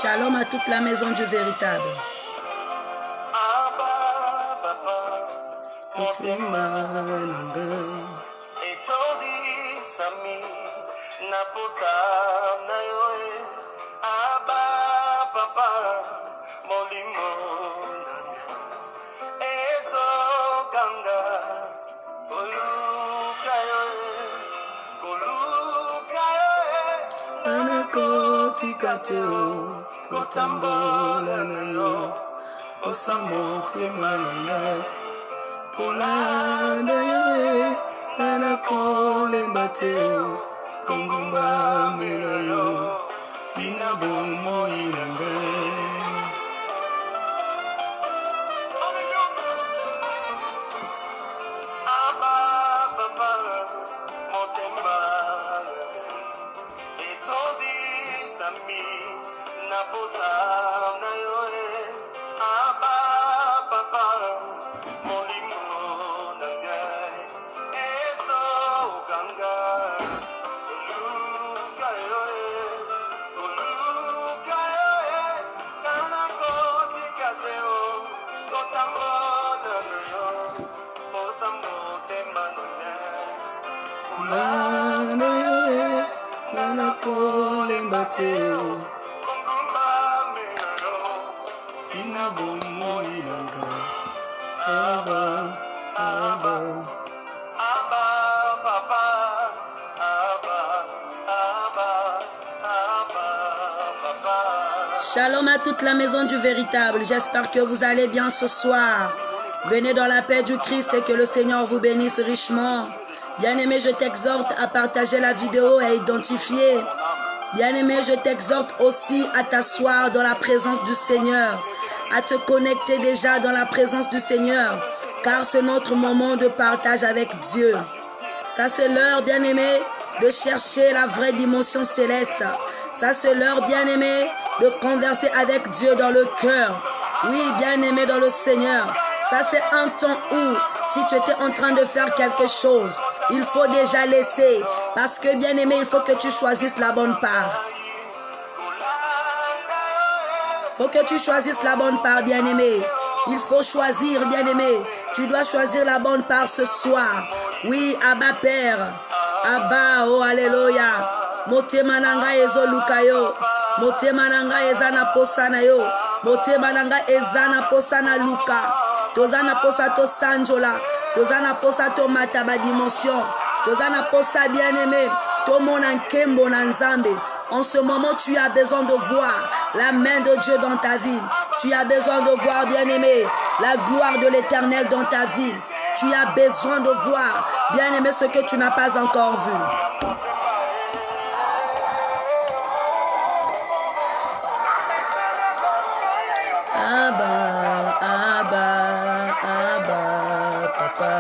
Shalom à toute la maison du véritable. Kotambola na yo, osamote mananga, kolanda yo, nana kole bateo, kongumba mela yo, tina bomo inanga. Abba, papa, motemba, etondi sami. Naposa na yoe, aba papa, molimo na gai, eso ganga, goluka yoe, kana koti kateo, kotambo na yo, osa mote manone, ulana yoe, nana kole bateo. Shalom à toute la maison du véritable. J'espère que vous allez bien ce soir. Venez dans la paix du Christ et que le Seigneur vous bénisse richement. Bien-aimé, je t'exhorte à partager la vidéo et à identifier. Bien-aimé, je t'exhorte aussi à t'asseoir dans la présence du Seigneur, à te connecter déjà dans la présence du Seigneur, car c'est notre moment de partage avec Dieu. Ça, c'est l'heure, bien-aimé, de chercher la vraie dimension céleste. Ça, c'est l'heure, bien-aimé, de converser avec Dieu dans le cœur. Oui, bien-aimé dans le Seigneur. Ça, c'est un temps où, si tu étais en train de faire quelque chose, il faut déjà laisser. Parce que, bien-aimé, il faut que tu choisisses la bonne part. Il faut que tu choisisses la bonne part, bien-aimé. Il faut choisir, bien-aimé. Tu dois choisir la bonne part ce soir. Oui, Abba Père. Abba, oh, alléluia. Motema nanga ezo lukayo. Motema nanga ezana posana yo. Motema nanga ezana posana luka. Tozana posa to sanjola. Tozana posa to mataba dimension. Tozana posa bien-aimé. To mona nkembo na nzambe. En ce moment, tu as besoin de voir la main de Dieu dans ta vie. Tu as besoin de voir, bien-aimé, la gloire de l'Éternel dans ta vie. Tu as besoin de voir, bien-aimé, ce que tu n'as pas encore vu. Abba, Abba, Abba, Papa.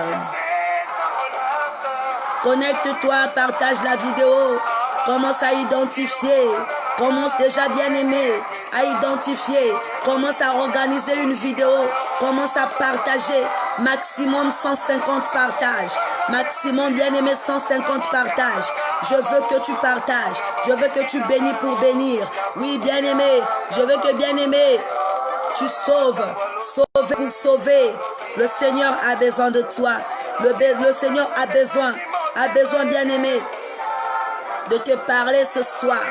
Connecte-toi, partage la vidéo. Commence à identifier. Commence déjà, bien-aimé, à identifier. Commence à organiser une vidéo. Commence à partager. Maximum 150 partages. Maximum, bien-aimé, 150 partages. Je veux que tu partages. Je veux que tu bénis pour bénir. Oui, bien-aimé. Je veux que, bien-aimé, tu sauves. Sauve pour sauver. Le Seigneur a besoin de toi. Le Seigneur a besoin, bien-aimé, de te parler ce soir.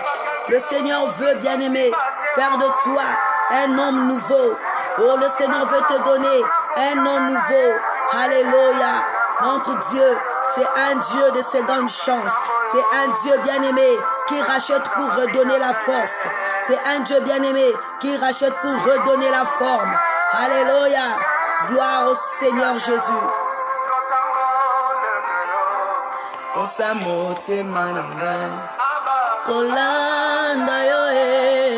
Le Seigneur veut, bien-aimé, faire de toi un homme nouveau. Oh, le Seigneur veut te donner un nom nouveau. Alléluia. Notre Dieu, c'est un Dieu de seconde chance. C'est un Dieu, bien-aimé, qui rachète pour redonner la force. C'est un Dieu, bien-aimé, qui rachète pour redonner la forme. Alléluia. Gloire au Seigneur Jésus. Osamote mananga, kolanda yo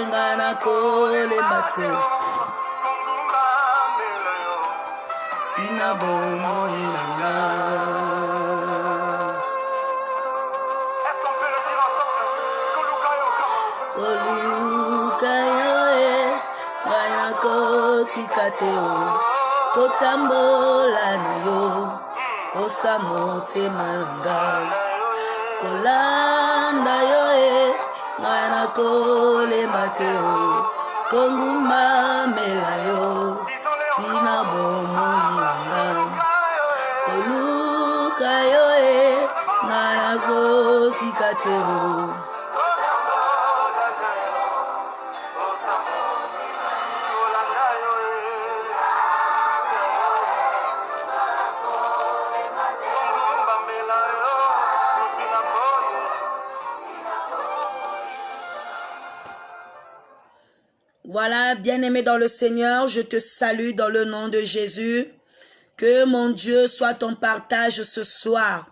ngana kole bate. tina bomo inanga. Est-ce qu'on peut le dire ensemble? Koluka yo ngana koti kateo. Kotambola na yo. Osamote manga, kolanda yo ngana kole bateo. Konguma melayo tina bomoyanga oluka yoe nanazo sikatero. Voilà, bien-aimé dans le Seigneur, je te salue dans le nom de Jésus. Que mon Dieu soit ton partage ce soir.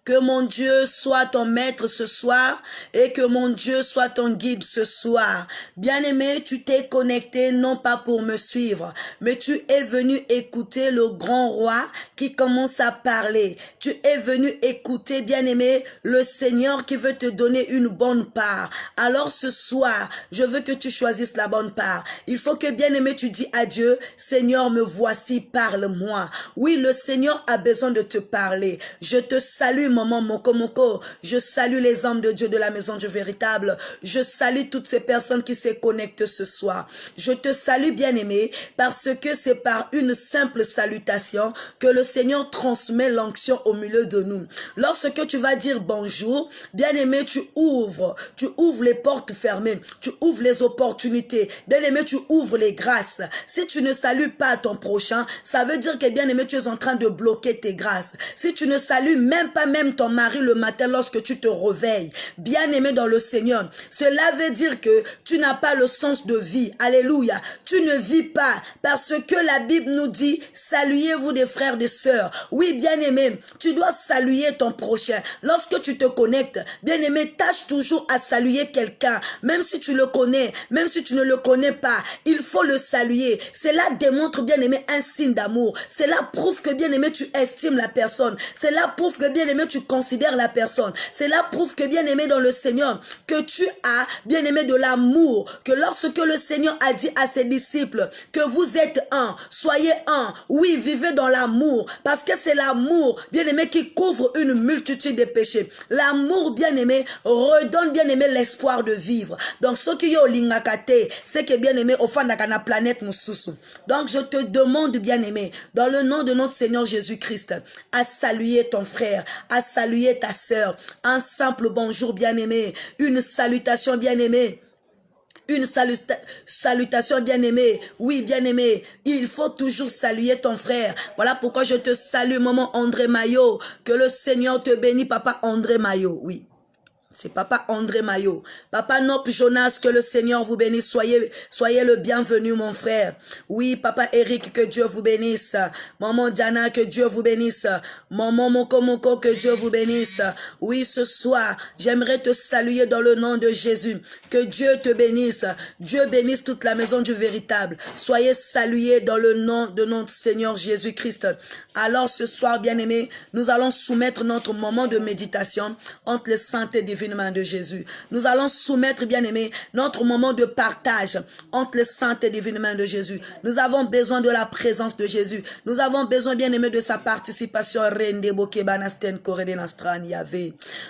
Que mon Dieu soit ton maître ce soir et que mon Dieu soit ton guide ce soir. Bien-aimé, tu t'es connecté non pas pour me suivre, mais tu es venu écouter le grand roi qui commence à parler. Tu es venu écouter, bien-aimé, le Seigneur qui veut te donner une bonne part. Alors ce soir, je veux que tu choisisses la bonne part. Il faut que, bien-aimé, tu dis à Dieu, Seigneur, me voici, parle-moi. Oui, le Seigneur a besoin de te parler. Je te salue, maman Mokomoko. Je salue les hommes de Dieu de la maison du véritable. Je salue toutes ces personnes qui se connectent ce soir. Je te salue, bien-aimé, parce que c'est par une simple salutation que le Seigneur transmet l'onction au milieu de nous. Lorsque tu vas dire bonjour, bien-aimé, tu ouvres les portes fermées, tu ouvres les opportunités. Bien-aimé, tu ouvres les grâces. Si tu ne salues pas ton prochain, ça veut dire que, bien-aimé, tu es en train de bloquer tes grâces. Si tu ne salues même pas ton mari le matin lorsque tu te réveilles, bien-aimé dans le Seigneur, cela veut dire que tu n'as pas le sens de vie. Alléluia. Tu ne vis pas parce que la Bible nous dit, saluez-vous des frères, des sœurs. Oui, bien-aimé, tu dois saluer ton prochain. Lorsque tu te connectes, bien-aimé, tâche toujours à saluer quelqu'un, même si tu le connais, même si tu ne le connais pas, il faut le saluer. Cela démontre, bien-aimé, un signe d'amour. Cela prouve que, bien-aimé, tu estimes la personne. Cela prouve que, bien-aimé, tu considères la personne. Cela prouve que, bien-aimé dans le Seigneur, que tu as, bien-aimé, de l'amour. Que lorsque le Seigneur a dit à ses disciples que vous êtes un, soyez un. Oui, vivez dans l'amour. Parce que c'est l'amour, bien-aimé, qui couvre une multitude de péchés. L'amour, bien-aimé, redonne, bien-aimé, l'espoir de vivre. Donc, ce qui est au lingakate, c'est que, bien-aimé, au fond de la planète, donc, je te demande, bien-aimé, dans le nom de notre Seigneur Jésus-Christ, à saluer ton frère, à saluer ta sœur, un simple bonjour, bien-aimé, une salutation, bien-aimé. Une salutation, bien-aimé. Oui, bien-aimé, il faut toujours saluer ton frère. Voilà pourquoi je te salue, maman André Maillot. Que le Seigneur te bénisse, papa André Maillot. Oui. C'est papa André Maillot. Papa Nop Jonas, que le Seigneur vous bénisse. Soyez le bienvenu, mon frère. Oui, papa Eric, que Dieu vous bénisse. Maman Diana, que Dieu vous bénisse. Maman Mokomoko, que Dieu vous bénisse. Oui, ce soir, j'aimerais te saluer dans le nom de Jésus. Que Dieu te bénisse. Dieu bénisse toute la maison du véritable. Soyez salués dans le nom de notre Seigneur Jésus-Christ. Alors ce soir, bien-aimés, nous allons soumettre notre moment de méditation entre les saintes et divines mains de Jésus. Nous allons soumettre, bien-aimés, notre moment de partage entre les saintes et divines mains de Jésus. Nous avons besoin de la présence de Jésus. Nous avons besoin, bien-aimés, de sa participation.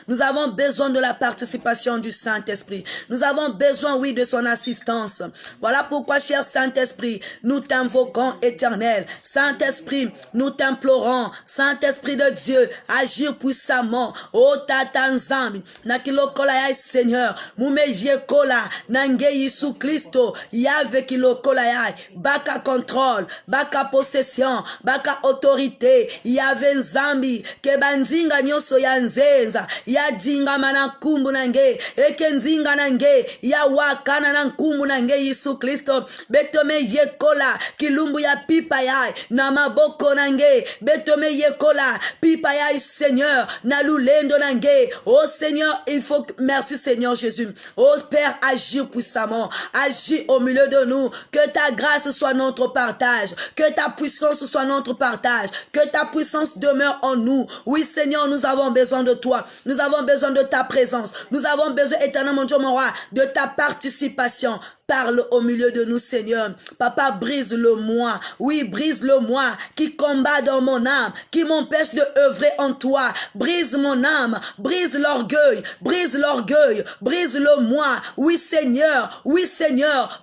Nous avons besoin de la participation du Saint-Esprit. Nous avons besoin, oui, de son assistance. Voilà pourquoi, cher Saint-Esprit, nous t'invoquons, éternel. Saint-Esprit, nous t'implorons. Saint-Esprit de Dieu, agir puissamment. Oh, tatanzambi. Nakilokola ya Seigneur. Mumeje kola. Nange Yesu Christo. Yave kilokola ya. Baka contrôle. Baka possession. Baka autorité. Yave nzambi. Kebanzinga nyoso ya nzenza. Ya dinga manakumbu nange. Eke nzinga nange. Ya wakana na nkumbu nange Yesu Christo. Betome yekola. Kilumbu ya pipa ya. Na maboko nange. Betome yekola. Pipa ya Seigneur. Na lulendo nange. Oh Seigneur, il faut... Merci Seigneur Jésus. Oh Père, agis puissamment. Agis au milieu de nous. Que ta grâce soit notre partage. Que ta puissance soit notre partage. Que ta puissance demeure en nous. Oui Seigneur, nous avons besoin de toi. Nous avons besoin de ta présence. Nous avons besoin, éternel mon Dieu, mon roi, de ta participation. parle au milieu de nous, Seigneur. Papa, brise-le-moi. Oui, brise-le-moi qui combat dans mon âme, qui m'empêche de œuvrer en toi. Brise mon âme, brise l'orgueil, brise-le-moi. Oui, Seigneur,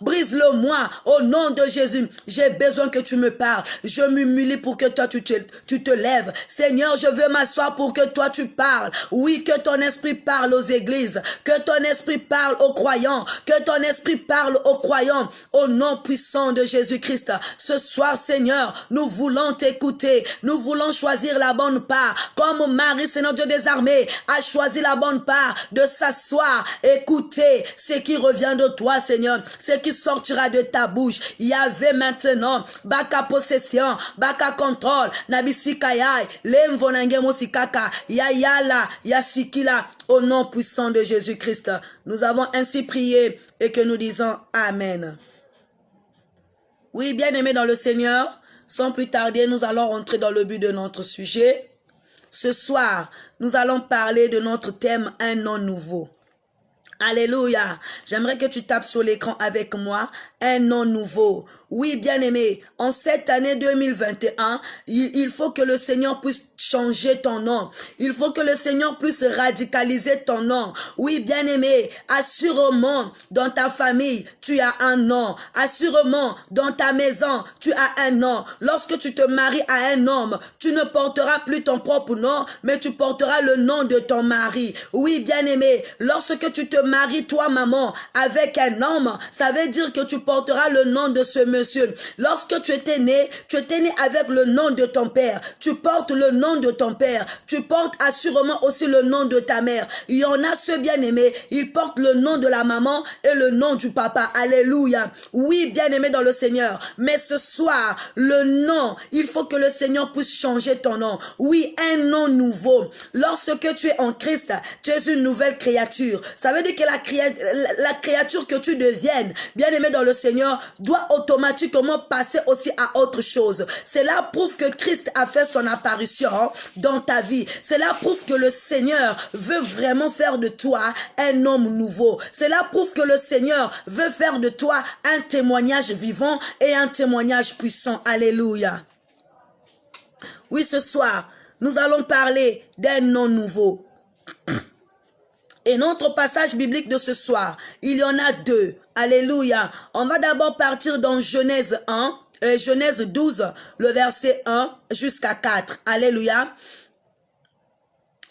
brise-le-moi. Au nom de Jésus, j'ai besoin que tu me parles. Je m'humilie pour que toi, tu te lèves. Seigneur, je veux m'asseoir pour que toi, tu parles. Oui, que ton esprit parle aux églises, que ton esprit parle aux croyants, que ton esprit parle aux croyants. Au nom puissant de Jésus-Christ, ce soir, Seigneur, nous voulons t'écouter. Nous voulons choisir la bonne part. Comme Marie, Seigneur Dieu des armées, a choisi la bonne part de s'asseoir, écouter ce qui revient de toi, Seigneur, ce qui sortira de ta bouche. Yahvé maintenant, baka possession, baka contrôle, nabisi kayai, lemvonange mosikaka, yayala, yasikila, au nom puissant de Jésus-Christ. Nous avons ainsi prié et que nous disons Amen. Oui, bien-aimés dans le Seigneur, sans plus tarder, nous allons rentrer dans le but de notre sujet. Ce soir, nous allons parler de notre thème, un nom nouveau. Alléluia. J'aimerais que tu tapes sur l'écran avec moi, un nom nouveau. Oui, bien-aimé, en cette année 2021, il faut que le Seigneur puisse changer ton nom. Il faut que le Seigneur puisse radicaliser ton nom. Oui, bien-aimé, assurément, dans ta famille, tu as un nom. Assurément, dans ta maison, tu as un nom. Lorsque tu te maries à un homme, tu ne porteras plus ton propre nom, mais tu porteras le nom de ton mari. Oui, bien-aimé, lorsque tu te maries, toi, maman, avec un homme, ça veut dire que tu porteras le nom de ce monsieur. Lorsque tu étais né avec le nom de ton père. Tu portes le nom de ton père. Tu portes assurément aussi le nom de ta mère. Il y en a ceux bien-aimés, ils portent le nom de la maman et le nom du papa. Alléluia. Oui, bien-aimé dans le Seigneur. Mais ce soir, le nom, il faut que le Seigneur puisse changer ton nom. Oui, un nom nouveau. Lorsque tu es en Christ, tu es une nouvelle créature. Ça veut dire que la créature que tu deviennes, bien-aimé dans le Seigneur, doit automatiquement passer aussi à autre chose. Cela prouve que Christ a fait son apparition dans ta vie. Cela prouve que le Seigneur veut vraiment faire de toi un homme nouveau. Cela prouve que le Seigneur veut faire de toi un témoignage vivant et un témoignage puissant. Alléluia. Oui, ce soir, nous allons parler d'un nom nouveau. Et notre passage biblique de ce soir, il y en a deux. Alléluia. On va d'abord partir dans Genèse 12, le verset 1 jusqu'à 4. Alléluia.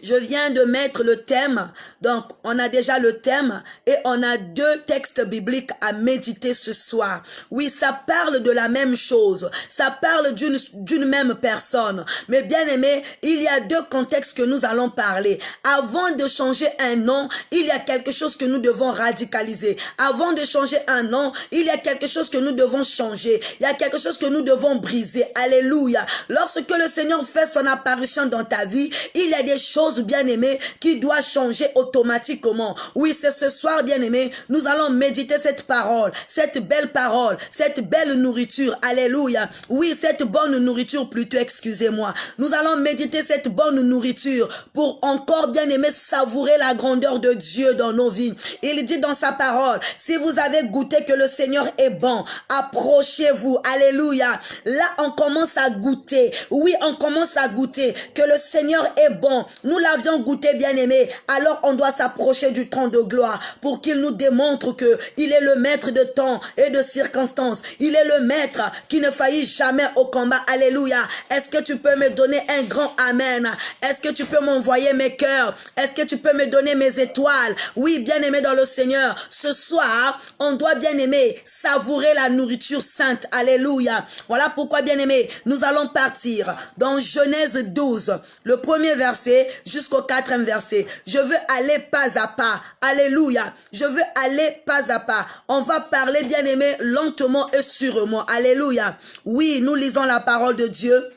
Je viens de mettre le thème, donc on a déjà le thème et on a deux textes bibliques à méditer ce soir. Oui, ça parle de la même chose, ça parle d'une même personne. Mais bien aimé, il y a deux contextes que nous allons parler. Avant de changer un nom, il y a quelque chose que nous devons radicaliser. Avant de changer un nom, il y a quelque chose que nous devons changer. Il y a quelque chose que nous devons briser. Alléluia. Lorsque le Seigneur fait son apparition dans ta vie, il y a des choses bien-aimé qui doit changer automatiquement. Oui, c'est ce soir, bien-aimé, nous allons méditer cette parole, cette belle nourriture. Alléluia. Oui, cette bonne nourriture plutôt, excusez-moi. Nous allons méditer cette bonne nourriture pour encore, bien-aimé, savourer la grandeur de Dieu dans nos vies. Il dit dans sa parole, si vous avez goûté que le Seigneur est bon, approchez-vous. Alléluia. Là, on commence à goûter. Oui, on commence à goûter que le Seigneur est bon. Nous l'avions goûté, bien-aimé. Alors, on doit s'approcher du trône de gloire pour qu'il nous démontre qu'il est le maître de temps et de circonstances. Il est le maître qui ne faillit jamais au combat. Alléluia. Est-ce que tu peux me donner un grand amen? Est-ce que tu peux m'envoyer mes cœurs? Est-ce que tu peux me donner mes étoiles? Oui, bien-aimé dans le Seigneur. Ce soir, on doit, bien-aimé, savourer la nourriture sainte. Alléluia. Voilà pourquoi, bien-aimé, nous allons partir dans Genèse 12, le premier verset jusqu'au 4e verset. Je veux aller pas à pas. Alléluia. Je veux aller pas à pas. On va parler, bien-aimé, lentement et sûrement. Alléluia. Oui, nous lisons la parole de Dieu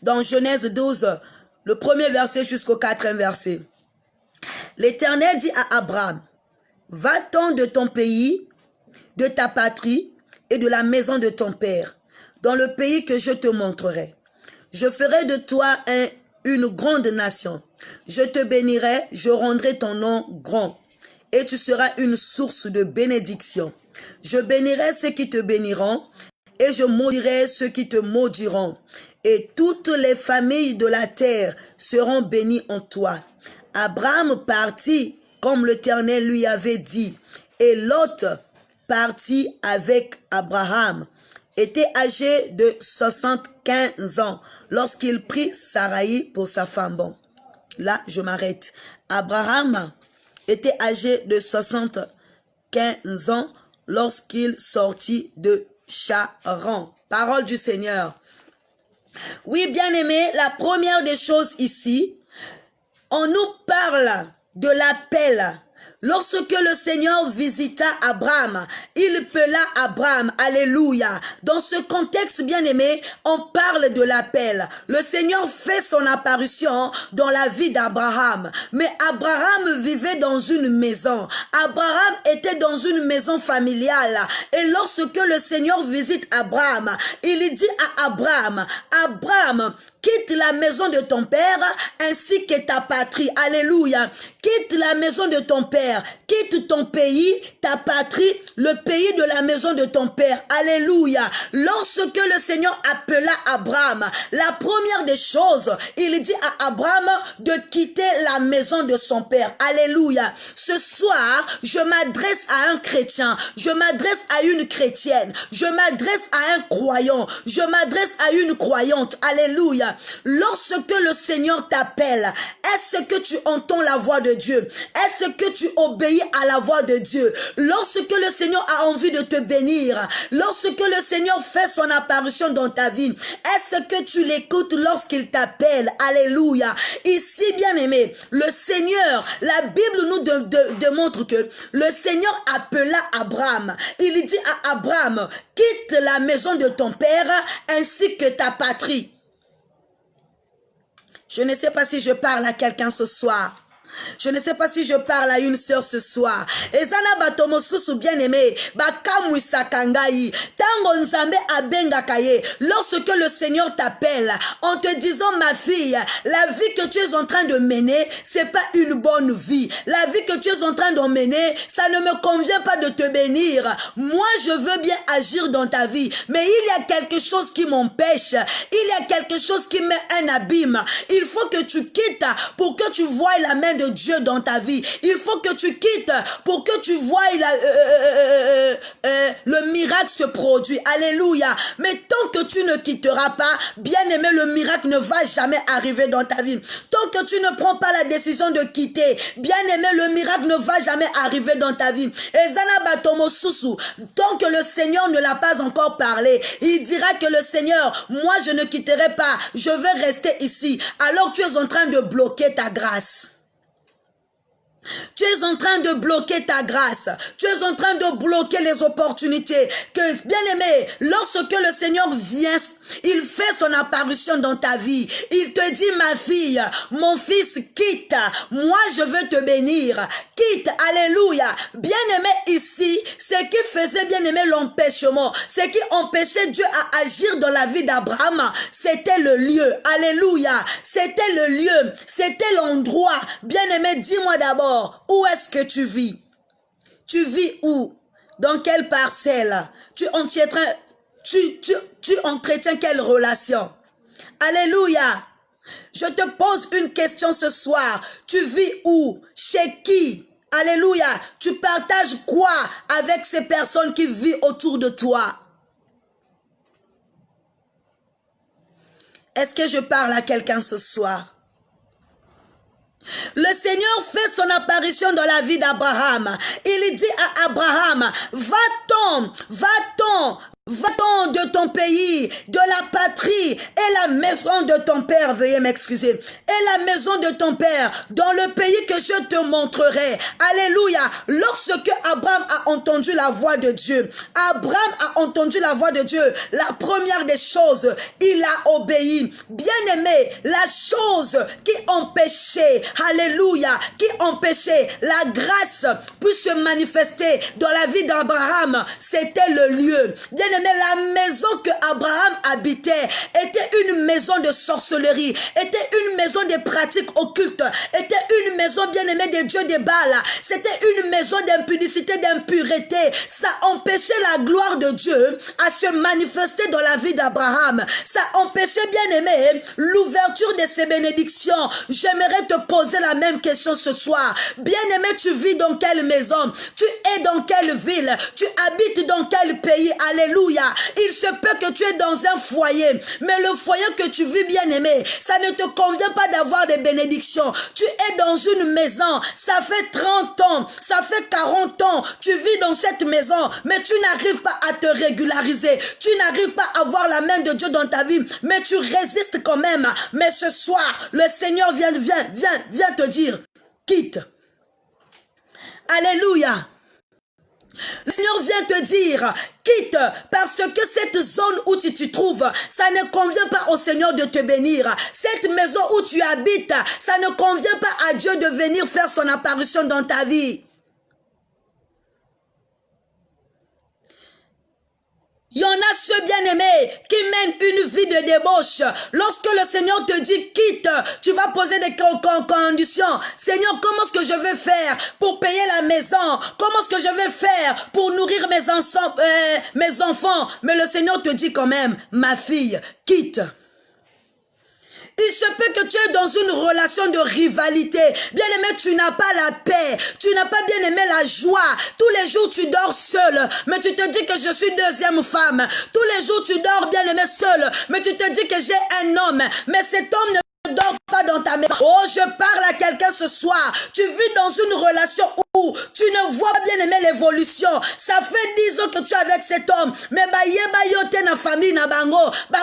dans Genèse 12, le premier verset jusqu'au 4e verset. L'Éternel dit à Abraham, va-t'en de ton pays, de ta patrie et de la maison de ton père, dans le pays que je te montrerai. Je ferai de toi une grande nation. Je te bénirai, je rendrai ton nom grand. et tu seras une source de bénédiction. Je bénirai ceux qui te béniront et je maudirai ceux qui te maudiront. Et toutes les familles de la terre seront bénies en toi. Abraham partit comme l'Éternel lui avait dit. Et Lot partit avec Abraham, était âgé de 75 ans lorsqu'il prit Saraï pour sa femme. Bon, là je m'arrête. Abraham était âgé de 75 ans lorsqu'il sortit de Charan. Parole du Seigneur. Oui, bien-aimés, la première des choses ici, on nous parle de l'appel. Lorsque le Seigneur visita Abraham, il pela Abraham, alléluia. Dans ce contexte, bien-aimé, on parle de l'appel. Le Seigneur fait son apparition dans la vie d'Abraham. Mais Abraham vivait dans une maison. Abraham était dans une maison familiale. Et lorsque le Seigneur visite Abraham, il dit à Abraham, Abraham, quitte la maison de ton père ainsi que ta patrie. Alléluia. Quitte la maison de ton père. Quitte ton pays, ta patrie, le pays de la maison de ton père. Alléluia. Lorsque le Seigneur appela Abraham, la première des choses, il dit à Abraham de quitter la maison de son père. Alléluia. Ce soir, je m'adresse à un chrétien. Je m'adresse à une chrétienne. Je m'adresse à un croyant. Je m'adresse à une croyante. Alléluia. Lorsque le Seigneur t'appelle, est-ce que tu entends la voix de Dieu? Est-ce que tu obéis à la voix de Dieu? Lorsque le Seigneur a envie de te bénir, lorsque le Seigneur fait son apparition dans ta vie, est-ce que tu l'écoutes lorsqu'il t'appelle? Alléluia. Ici, bien-aimé, le Seigneur, la Bible nous démontre que le Seigneur appela Abraham. Il dit à Abraham, quitte la maison de ton père ainsi que ta patrie. Je ne sais pas si je parle à quelqu'un ce soir. Je ne sais pas si je parle à une sœur ce soir. Ezana batomo susu bien-aimé, bakamwisa kangai, tango nzambe abenga kaye. Lorsque le Seigneur t'appelle en te disant ma fille, la vie que tu es en train de mener, c'est pas une bonne vie. La vie que tu es en train de mener, ça ne me convient pas de te bénir. Moi, je veux bien agir dans ta vie, mais il y a quelque chose qui m'empêche. Il y a quelque chose qui met un abîme. Il faut que tu quittes pour que tu voies la main de Dieu dans ta vie. Il faut que tu quittes pour que tu voies le miracle se produire. Alléluia. Mais tant que tu ne quitteras pas, bien-aimé, le miracle ne va jamais arriver dans ta vie. Tant que tu ne prends pas la décision de quitter, bien-aimé, le miracle ne va jamais arriver dans ta vie. Ezana batomo susu, tant que le Seigneur ne l'a pas encore parlé, il dira que le Seigneur, moi je ne quitterai pas, je vais rester ici. Alors tu es en train de bloquer ta grâce. Tu es en train de bloquer ta grâce. Tu es en train de bloquer les opportunités. Que, bien-aimé, lorsque le Seigneur vient, il fait son apparition dans ta vie. Il te dit, ma fille, mon fils, quitte. Moi, je veux te bénir. Quitte. Alléluia. Bien-aimé, ici, ce qui faisait, bien-aimé, l'empêchement, ce qui empêchait Dieu à agir dans la vie d'Abraham, c'était le lieu. Alléluia. C'était le lieu. C'était l'endroit. Bien-aimé, dis-moi d'abord, où est-ce que tu vis? Tu vis où? Dans quelle parcelle? Tu entretiens quelle relation? Alléluia. Je te pose une question ce soir. Tu vis où? Chez qui? Alléluia. Tu partages quoi avec ces personnes qui vivent autour de toi? Est-ce que je parle à quelqu'un ce soir? Le Seigneur fait son apparition dans la vie d'Abraham. Il dit à Abraham, va-t'en, va-t'en, va-t'en de ton pays, de la patrie et la maison de ton père, veuillez m'excuser, et la maison de ton père, dans le pays que je te montrerai. Alléluia. Lorsque Abraham a entendu la voix de Dieu, Abraham a entendu la voix de Dieu, la première des choses, il a obéi. Bien-aimé, la chose qui empêchait, alléluia, qui empêchait la grâce puisse se manifester dans la vie d'Abraham, c'était le lieu. Bien bien-aimé, la maison que Abraham habitait était une maison de sorcellerie, était une maison de pratiques occultes, était une maison, bien-aimé, des dieux de Baal. C'était une maison d'impudicité, d'impureté. Ça empêchait la gloire de Dieu à se manifester dans la vie d'Abraham. Ça empêchait, bien-aimé, l'ouverture de ses bénédictions. J'aimerais te poser la même question ce soir. Bien-aimé, tu vis dans quelle maison? Tu es dans quelle ville? Tu habites dans quel pays? Alléluia. Il se peut que tu es dans un foyer, mais le foyer que tu vis, bien-aimé, ça ne te convient pas d'avoir des bénédictions. Tu es dans une maison, ça fait 30 ans, ça fait 40 ans, tu vis dans cette maison, mais tu n'arrives pas à te régulariser, tu n'arrives pas à voir la main de Dieu dans ta vie, mais tu résistes quand même. Mais ce soir, le Seigneur vient te dire, quitte. Alléluia. Le Seigneur vient te dire, quitte, parce que cette zone où tu te trouves, ça ne convient pas au Seigneur de te bénir. Cette maison où tu habites, ça ne convient pas à Dieu de venir faire son apparition dans ta vie. Il y en a ceux bien-aimés qui mènent une vie de débauche. Lorsque le Seigneur te dit quitte, tu vas poser des conditions. Seigneur, comment est-ce que je vais faire pour payer la maison? Comment est-ce que je vais faire pour nourrir mes enfants? Mais le Seigneur te dit quand même, ma fille, quitte. Il se peut que tu es dans une relation de rivalité. Bien-aimé, tu n'as pas la paix. Tu n'as pas, bien-aimé, la joie. Tous les jours, tu dors seul. Mais tu te dis que je suis deuxième femme. Tous les jours, tu dors, bien-aimé, seul. Mais tu te dis que j'ai un homme. Mais cet homme ne dort pas dans ta maison. Oh, je parle à quelqu'un ce soir. Tu vis dans une relation où tu ne vois pas, bien aimé, l'évolution. Ça fait 10 ans que tu es avec cet homme. Mais yeba yote na famille na bango.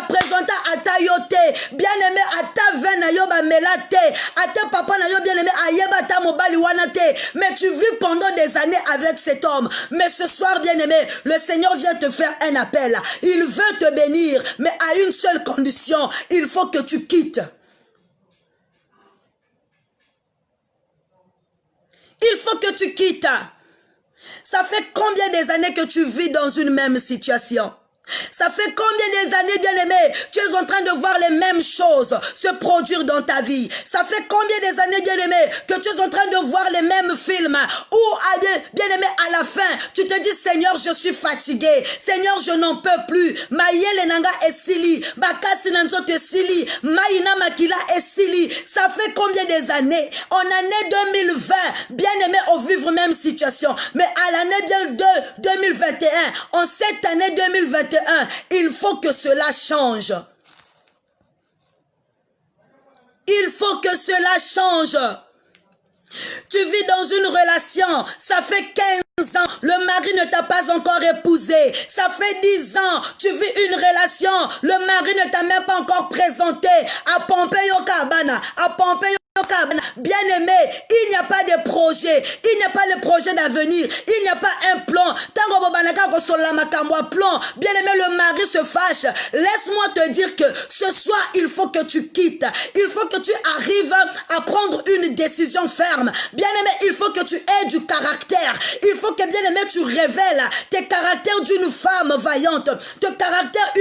Présenta à ta yote. Bien aimé, à ta veine na yo ba melate. À ta papa na yo bien aimé, à yeba ta mobali wanate. Mais tu vis pendant des années avec cet homme. Mais ce soir, bien aimé, le Seigneur vient te faire un appel. Il veut te bénir, mais à une seule condition. Il faut que tu quittes. Il faut que tu quittes. Ça fait combien des années que tu vis dans une même situation? Ça fait combien des années, bien-aimé, tu es en train de voir les mêmes choses se produire dans ta vie? Ça fait combien des années, bien-aimé, que tu es en train de voir les mêmes films où, bien-aimé, à la fin, tu te dis, Seigneur, je suis fatigué. Seigneur, je n'en peux plus. Maïele nanga esili, bakasi nanzo te sili, maïna makila esili. Ça fait combien des années? En année 2020, bien-aimé, on vivre même situation. Mais à l'année 2021, en cette année 2021, il faut que cela change. Il faut que cela change. Tu vis dans une relation, ça fait 15 ans, le mari ne t'a pas encore épousé. Ça fait 10 ans, tu vis une relation, le mari ne t'a même pas encore présenté à Pompeyo Cabana, à Pompeyo. Bien-aimé, il n'y a pas de projet, il n'y a pas de projet d'avenir, il n'y a pas un plan. Bien-aimé, le mari se fâche. Laisse-moi te dire que ce soir, il faut que tu quittes. Il faut que tu arrives à prendre une décision ferme. Bien-aimé, il faut que tu aies du caractère. Il faut que, bien-aimé, tu révèles tes caractères d'une femme vaillante, tes caractères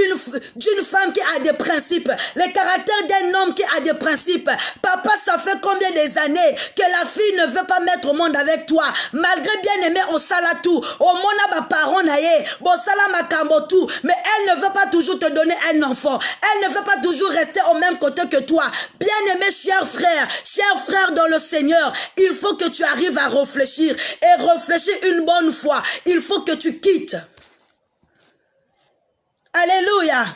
d'une femme qui a des principes, les caractères d'un homme qui a des principes. Papa, ça fait combien des années que la fille ne veut pas mettre au monde avec toi, malgré, bien aimé, au salatou, au mona parent naye, bon salama kambo tout, mais elle ne veut pas toujours te donner un enfant, elle ne veut pas toujours rester au même côté que toi. Bien aimé, cher frère dans le Seigneur, il faut que tu arrives à réfléchir et réfléchir une bonne fois. Il faut que tu quittes. Alléluia.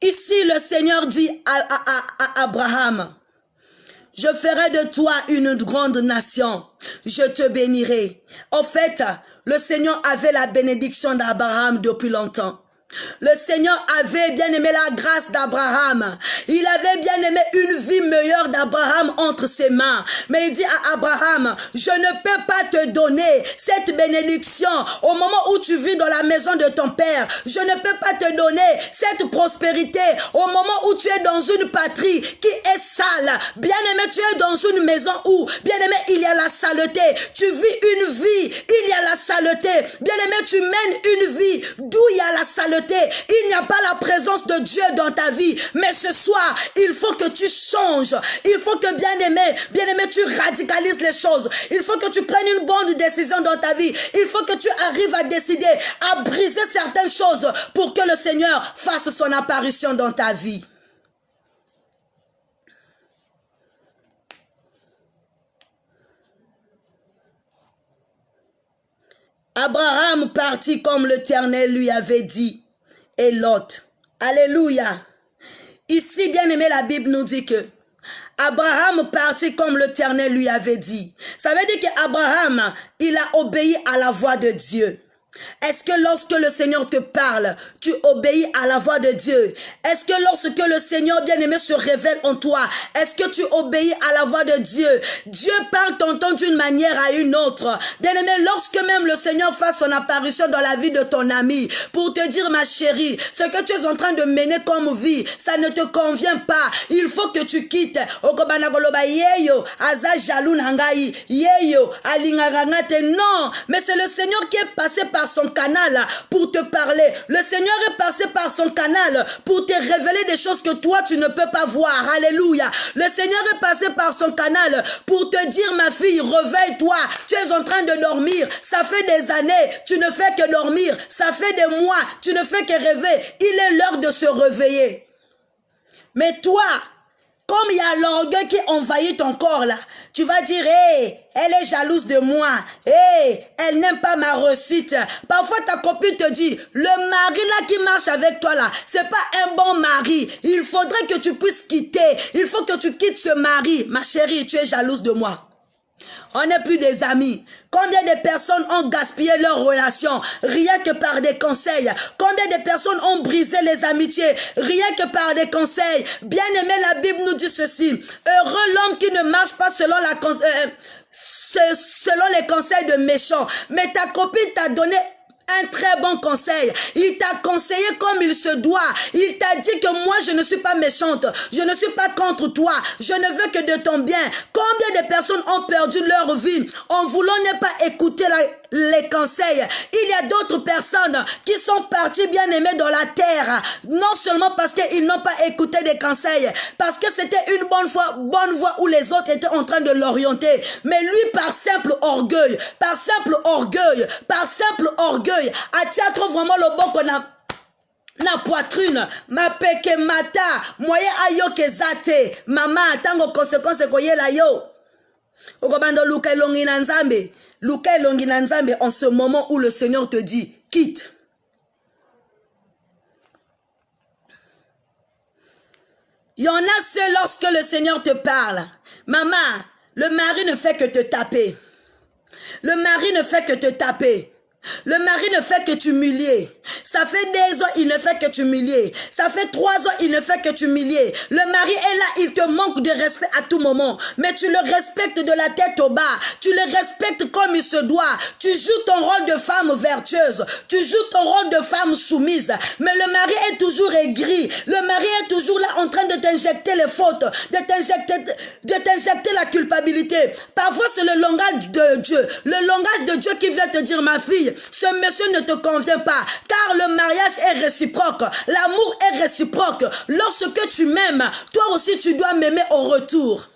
Ici, le Seigneur dit à Abraham, je ferai de toi une grande nation, je te bénirai. En fait, le Seigneur avait la bénédiction d'Abraham depuis longtemps. Le Seigneur avait bien aimé la grâce d'Abraham. Il avait bien aimé une vie meilleure d'Abraham entre ses mains. Mais il dit à Abraham, je ne peux pas te donner cette bénédiction au moment où tu vis dans la maison de ton père. Je ne peux pas te donner cette prospérité au moment où tu es dans une patrie qui est sale. Bien aimé, tu es dans une maison où, bien aimé, il y a la saleté. Tu vis une vie, il y a la saleté. Bien aimé, tu mènes une vie d'où il y a la saleté. Il n'y a pas la présence de Dieu dans ta vie. Mais ce soir, il faut que tu changes. Il faut que, bien aimé, tu radicalises les choses. Il faut que tu prennes une bonne décision dans ta vie. Il faut que tu arrives à décider, à briser certaines choses pour que le Seigneur fasse son apparition dans ta vie. Abraham partit comme l'Éternel lui avait dit. Et Lot. Alléluia. Ici, bien aimé, la Bible nous dit que Abraham partit comme l'Éternel lui avait dit. Ça veut dire qu'Abraham, il a obéi à la voix de Dieu. Est-ce que lorsque le Seigneur te parle, tu obéis à la voix de Dieu? Est-ce que lorsque le Seigneur bien-aimé se révèle en toi, est-ce que tu obéis à la voix de Dieu? Dieu parle tantôt d'une manière à une autre. Bien-aimé, lorsque même le Seigneur fasse son apparition dans la vie de ton ami, pour te dire, ma chérie, ce que tu es en train de mener comme vie, ça ne te convient pas. Il faut que tu quittes. Non, mais c'est le Seigneur qui est passé par son canal pour te parler. Le Seigneur est passé par son canal pour te révéler des choses que toi tu ne peux pas voir. Alléluia. Le Seigneur est passé par son canal pour te dire, ma fille, réveille-toi. Tu es en train de dormir. Ça fait des années, tu ne fais que dormir. Ça fait des mois, tu ne fais que rêver. Il est l'heure de se réveiller. Mais toi, comme il y a l'orgueil qui envahit ton corps là, tu vas dire, hey, elle est jalouse de moi. Hey, elle n'aime pas ma réussite. Parfois ta copine te dit, le mari là qui marche avec toi là, c'est pas un bon mari. Il faudrait que tu puisses quitter. Il faut que tu quittes ce mari. Ma chérie, tu es jalouse de moi. On n'est plus des amis. Combien de personnes ont gaspillé leur relation rien que par des conseils? Combien de personnes ont brisé les amitiés rien que par des conseils? Bien aimé, la Bible nous dit ceci. Heureux l'homme qui ne marche pas selon les conseils de méchants. Mais ta copine t'a donné un très bon conseil. Il t'a conseillé comme il se doit. Il t'a dit que moi je ne suis pas méchante. Je ne suis pas contre toi. Je ne veux que de ton bien. Combien de personnes ont perdu leur vie en voulant ne pas écouter les conseils? Il y a d'autres personnes qui sont parties bien aimées dans la terre. Non seulement parce qu'ils n'ont pas écouté des conseils. Parce que c'était une bonne voie où les autres étaient en train de l'orienter. Mais lui par simple orgueil. Par simple orgueil. À théâtre vraiment le bon qu'on a na poitrine ma peke mata moye ayo kezate mama tango conséquence koyela yo okobando luka elongi na nzambe en ce moment où le Seigneur te dit quitte. Il y en a ceux lorsque le Seigneur te parle, maman, le mari ne fait que te taper. Le mari ne fait que te taper. Le mari ne fait que t'humilier. Ça fait 2 ans, il ne fait que t'humilier. Ça fait 3 ans, il ne fait que t'humilier. Le mari est là, il te manque de respect à tout moment. Mais tu le respectes de la tête au bas. Tu le respectes comme il se doit. Tu joues ton rôle de femme vertueuse. Tu joues ton rôle de femme soumise. Mais le mari est toujours aigri. Le mari est toujours là en train de t'injecter les fautes. De t'injecter la culpabilité. Parfois, c'est le langage de Dieu. Le langage de Dieu qui vient te dire, ma fille, ce monsieur ne te convient pas, car le mariage est réciproque, l'amour est réciproque. Lorsque tu m'aimes, toi aussi tu dois m'aimer au retour.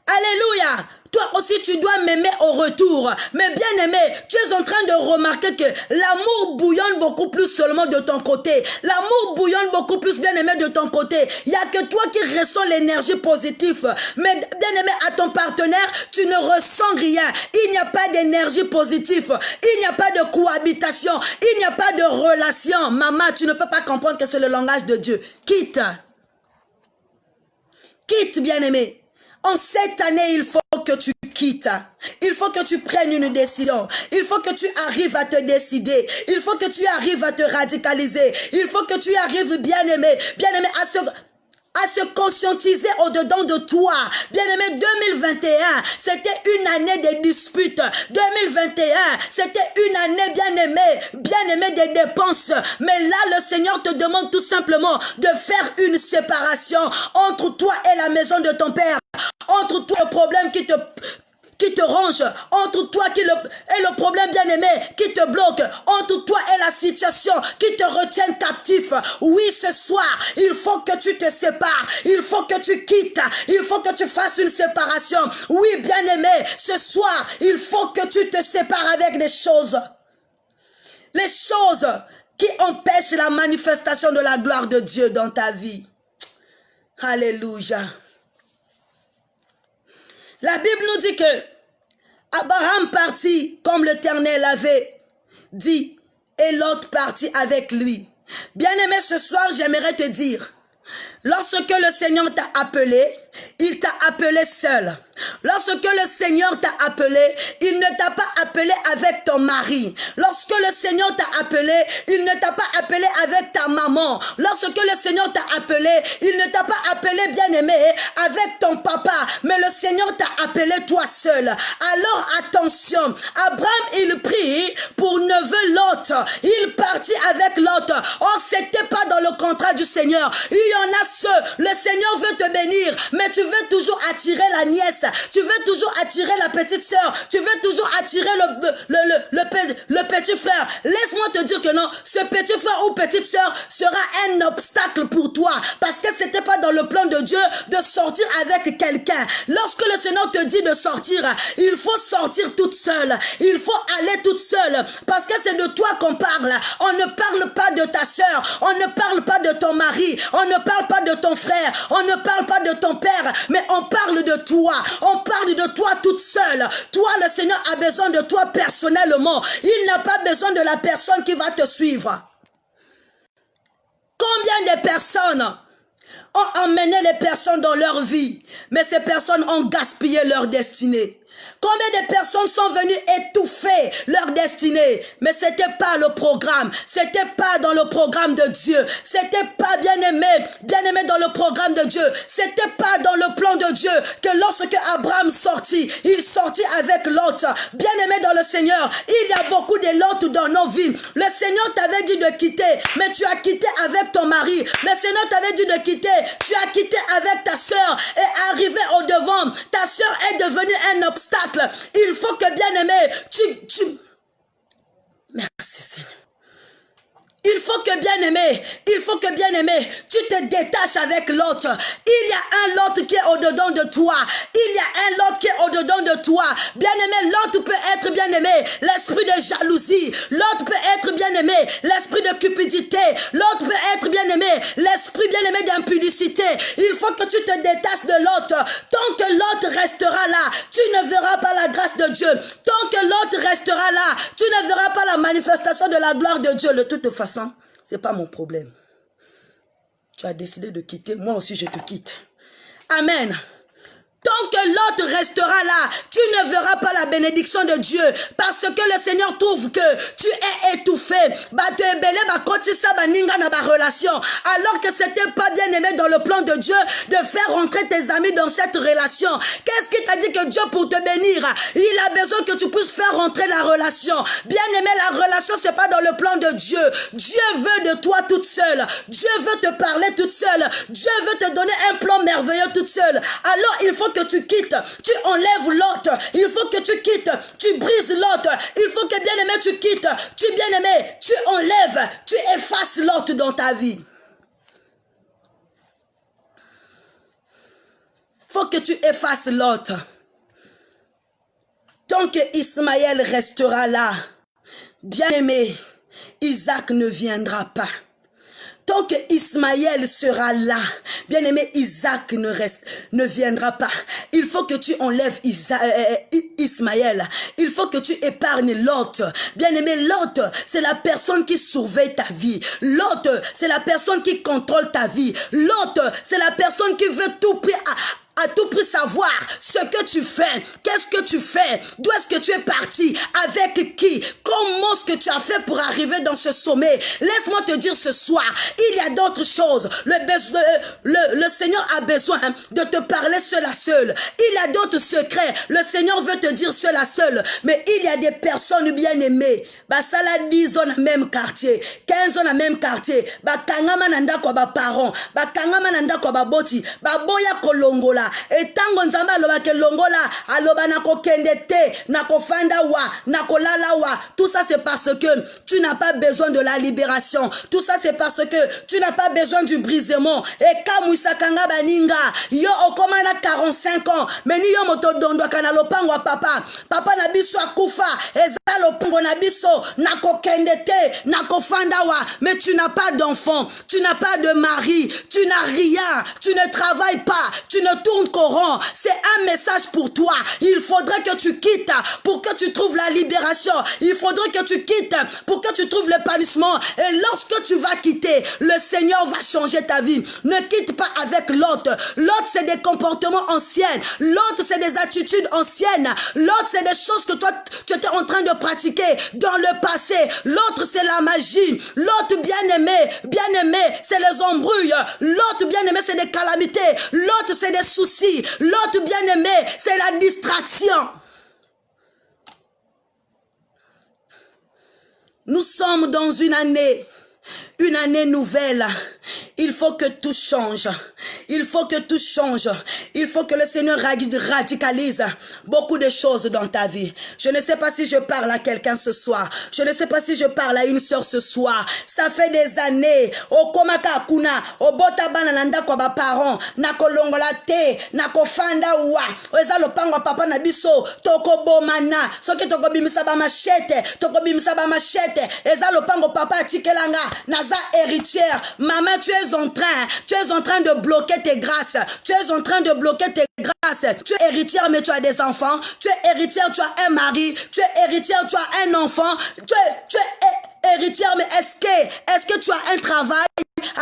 Alléluia. Toi aussi tu dois m'aimer au retour. Mais bien aimé, tu es en train de remarquer que l'amour bouillonne beaucoup plus seulement de ton côté. L'amour bouillonne beaucoup plus, bien aimé, de ton côté. Il n'y a que toi qui ressens l'énergie positive. Mais bien aimé, à ton partenaire, tu ne ressens rien. Il n'y a pas d'énergie positive. Il n'y a pas de cohabitation. Il n'y a pas de relation. Maman, tu ne peux pas comprendre que c'est le langage de Dieu. Quitte. Quitte, bien aimé. En cette année, il faut que tu quittes. Il faut que tu prennes une décision. Il faut que tu arrives à te décider. Il faut que tu arrives à te radicaliser. Il faut que tu arrives, bien-aimé, à se conscientiser au-dedans de toi. Bien-aimé, 2021, c'était une année de disputes. 2021, c'était une année, bien-aimé, des dépenses. Mais là, le Seigneur te demande tout simplement de faire une séparation entre toi et la maison de ton Père. Entre toi et le problème qui te ronge, entre toi et le problème bien-aimé qui te bloque, entre toi et la situation qui te retient captif. Oui, ce soir, il faut que tu te sépares, il faut que tu quittes, il faut que tu fasses une séparation. Oui, bien-aimé, ce soir, il faut que tu te sépares avec les choses qui empêchent la manifestation de la gloire de Dieu dans ta vie. Alléluia. La Bible nous dit que Abraham partit comme l'Éternel avait dit et Lot partit avec lui. Bien-aimé, ce soir, j'aimerais te dire, lorsque le Seigneur t'a appelé, il t'a appelé seul. Lorsque le Seigneur t'a appelé, il ne t'a pas appelé avec ton mari. Lorsque le Seigneur t'a appelé, il ne t'a pas appelé avec ta maman. Lorsque le Seigneur t'a appelé, il ne t'a pas appelé, bien-aimé, avec ton papa. Mais le Seigneur t'a appelé toi seul. Alors attention, Abraham, il prit pour neveu Lot. Il partit avec Lot. Or, c'était pas dans le contrat du Seigneur. Il y en a ceux, le Seigneur veut te bénir, mais tu veux toujours attirer la nièce. Tu veux toujours attirer la petite sœur. Tu veux toujours attirer le petit frère. Laisse-moi te dire que non, ce petit frère ou petite sœur sera un obstacle pour toi. Parce que ce n'était pas dans le plan de Dieu de sortir avec quelqu'un. Lorsque le Seigneur te dit de sortir, il faut sortir toute seule. Il faut aller toute seule. Parce que c'est de toi qu'on parle. On ne parle pas de ta sœur. On ne parle pas de ton mari. On ne parle pas de ton frère. On ne parle pas de ton père. Mais on parle de toi. On parle de toi toute seule. Toi, le Seigneur a besoin de toi personnellement. Il n'a pas besoin de la personne qui va te suivre. Combien de personnes ont emmené les personnes dans leur vie, mais ces personnes ont gaspillé leur destinée? Combien de personnes sont venues étouffer leur destinée? Mais ce n'était pas le programme. Ce n'était pas dans le programme de Dieu. Ce n'était pas bien-aimé dans le programme de Dieu. Ce n'était pas dans le plan de Dieu que lorsque Abraham sortit, il sortit avec Lot. Bien-aimé dans le Seigneur, il y a beaucoup de Lot dans nos vies. Le Seigneur t'avait dit de quitter, mais tu as quitté avec ton mari. Le Seigneur t'avait dit de quitter, tu as quitté avec ta soeur et arrivé au devant, ta soeur est devenue un obstacle. Il faut que, bien-aimé, merci Seigneur. Il faut que, bien-aimé, tu te détaches avec l'autre. Il y a un l'autre qui est au-dedans de toi. Il y a un l'autre qui est au-dedans de toi. Bien-aimé, l'autre peut être, bien-aimé, l'esprit de jalousie. L'autre peut être, bien-aimé, l'esprit de cupidité. L'autre peut être, bien-aimé, l'esprit, bien-aimé, d'impudicité. Il faut que tu te détaches de l'autre. Tant que l'autre restera là, tu ne verras pas la grâce de Dieu. Tant que l'autre restera là, tu ne verras pas la manifestation de la gloire de Dieu. De toute façon, ce n'est pas mon problème. Tu as décidé de quitter, moi aussi je te quitte. Amen. Tant que l'autre restera là, tu ne verras pas la bénédiction de Dieu. Parce que le Seigneur trouve que tu es étouffé. Alors que ce n'était pas bien aimé dans le plan de Dieu de faire rentrer tes amis dans cette relation. Qu'est-ce qui t'a dit que Dieu pour te bénir, il a besoin que tu puisses faire rentrer la relation. Bien aimé, la relation ce n'est pas dans le plan de Dieu. Dieu veut de toi toute seule. Dieu veut te parler toute seule. Dieu veut te donner un plan merveilleux toute seule. Alors il faut que tu quittes, tu enlèves l'autre, il faut que tu quittes, tu brises l'autre, il faut que bien-aimé tu quittes, tu bien-aimé, tu enlèves, tu effaces l'autre dans ta vie. Il faut que tu effaces l'autre. Tant que Ismaël restera là, bien-aimé, Isaac ne viendra pas. Tant que Ismaël sera là, bien-aimé, Isaac ne viendra pas. Il faut que tu enlèves Ismaël. Il faut que tu épargnes Lot. Bien-aimé, Lot, c'est la personne qui surveille ta vie. Lot, c'est la personne qui contrôle ta vie. Lot, c'est la personne qui veut tout prix à tout prix savoir ce que tu fais, qu'est-ce que tu fais, d'où est-ce que tu es parti, avec qui, comment est-ce que tu as fait pour arriver dans ce sommet. Laisse-moi te dire ce soir, il y a d'autres choses. Le Seigneur a besoin de te parler seul à seul. Il y a d'autres secrets. Le Seigneur veut te dire seul à seul. Mais il y a des personnes bien aimées. Ça la 10 ans dans le même quartier, 15 ans dans le même quartier. Kangama nanda kwa ba parents, kangama nanda kwa ba boti, boya kolongola. Et tango nzamba aloba ke longola, aloba na ko kendete, na ko fanda wa, na ko lala wa. Tout ça c'est parce que tu n'as pas besoin de la libération. Tout ça c'est parce que tu n'as pas besoin du brisement. Et kamuisa kanga baninga, yo okomana 45 ans, mais ni yo moto dondo kana lopango papa. Papa na biso akufa, eza lopango na biso. Mais tu n'as pas d'enfant, tu n'as pas de mari, tu n'as rien, tu ne travailles pas, tu ne tournes qu'au rond. C'est un message pour toi. Il faudrait que tu quittes pour que tu trouves la libération. Il faudrait que tu quittes pour que tu trouves l'épanouissement. Et lorsque tu vas quitter, le Seigneur va changer ta vie. Ne quitte pas avec l'autre. L'autre, c'est des comportements anciens. L'autre, c'est des attitudes anciennes. L'autre, c'est des choses que toi, tu étais en train de pratiquer dans le passé. L'autre c'est la magie. L'autre bien-aimé, c'est les embrouilles. L'autre bien-aimé, c'est des calamités. L'autre c'est des soucis. L'autre bien-aimé, c'est la distraction. Nous sommes dans une année nouvelle. Il faut que tout change. Il faut que tout change. Il faut que le Seigneur radicalise beaucoup de choses dans ta vie. Je ne sais pas si je parle à quelqu'un ce soir. Je ne sais pas si je parle à une soeur ce soir. Ça fait des années. O komaka kuna, o botabana nanda kwa ba parents, na kolongola te, na kofanda wa. Eza lopango papa na biso, toko bomana. Soki toko bimisa ba machete, eza lopango papa atikelanga, naza héritière. Maman, tu es en train de bloquer tes grâces. Tu es en train de bloquer tes grâces. Tu es héritière, mais tu as des enfants. Tu es héritière, tu as un mari. Tu es héritière, tu as un enfant. Tu es héritière, mais est-ce que tu as un travail?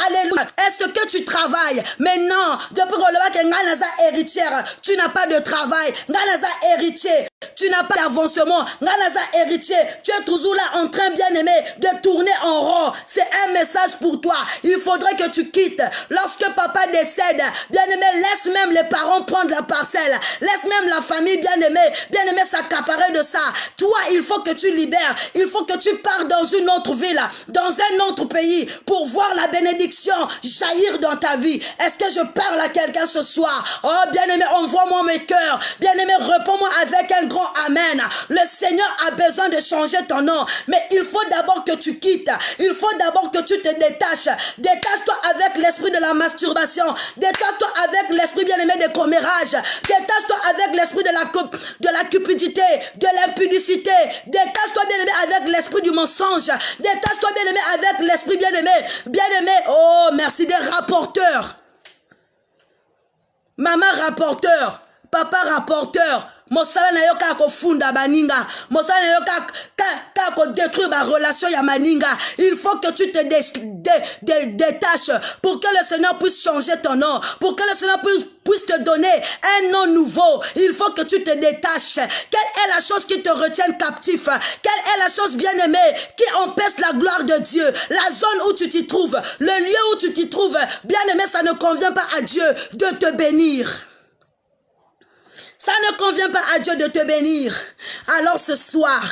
Alléluia. Est-ce que tu travailles? Mais non. Depuis que Nganaza héritière, tu n'as pas de travail. Nganaza héritier, tu n'as pas d'avancement. Nganaza héritier, tu es toujours là en train, bien aimé, de tourner en rond. C'est un message pour toi. Il faudrait que tu quittes. Lorsque papa décède, bien aimé, laisse même les parents prendre la parcelle. Laisse même la famille, bien aimé, s'accaparer de ça. Toi, il faut que tu libères. Il faut que tu pars dans une autre ville, dans un autre pays, pour voir la bénédiction jaillir dans ta vie. Est-ce que je parle à quelqu'un ce soir? Oh, bien-aimé, envoie-moi mes cœurs. Bien-aimé, réponds-moi avec un grand amen. Le Seigneur a besoin de changer ton nom. Mais il faut d'abord que tu quittes. Il faut d'abord que tu te détaches. Détache-toi avec l'esprit de la masturbation. Détache-toi avec l'esprit, bien-aimé, des commérages. Détache-toi avec l'esprit de la cupidité, de l'impudicité. Détache-toi, bien-aimé, avec l'esprit du mensonge. Détache-toi, bien-aimé, avec l'esprit, bien-aimé, oh, merci, des rapporteurs. Maman rapporteur, papa rapporteur. Mosala na yo kako funda baninga. Mosala na yo kako détruire ma relation ya maninga. Il faut que tu te détaches pour que le Seigneur puisse changer ton nom. Pour que le Seigneur puisse te donner un nom nouveau. Il faut que tu te détaches. Quelle est la chose qui te retient captif? Quelle est la chose bien-aimée qui empêche la gloire de Dieu? La zone où tu t'y trouves, le lieu où tu t'y trouves, bien-aimé, ça ne convient pas à Dieu de te bénir. Ça ne convient pas à Dieu de te bénir. Alors ce soir,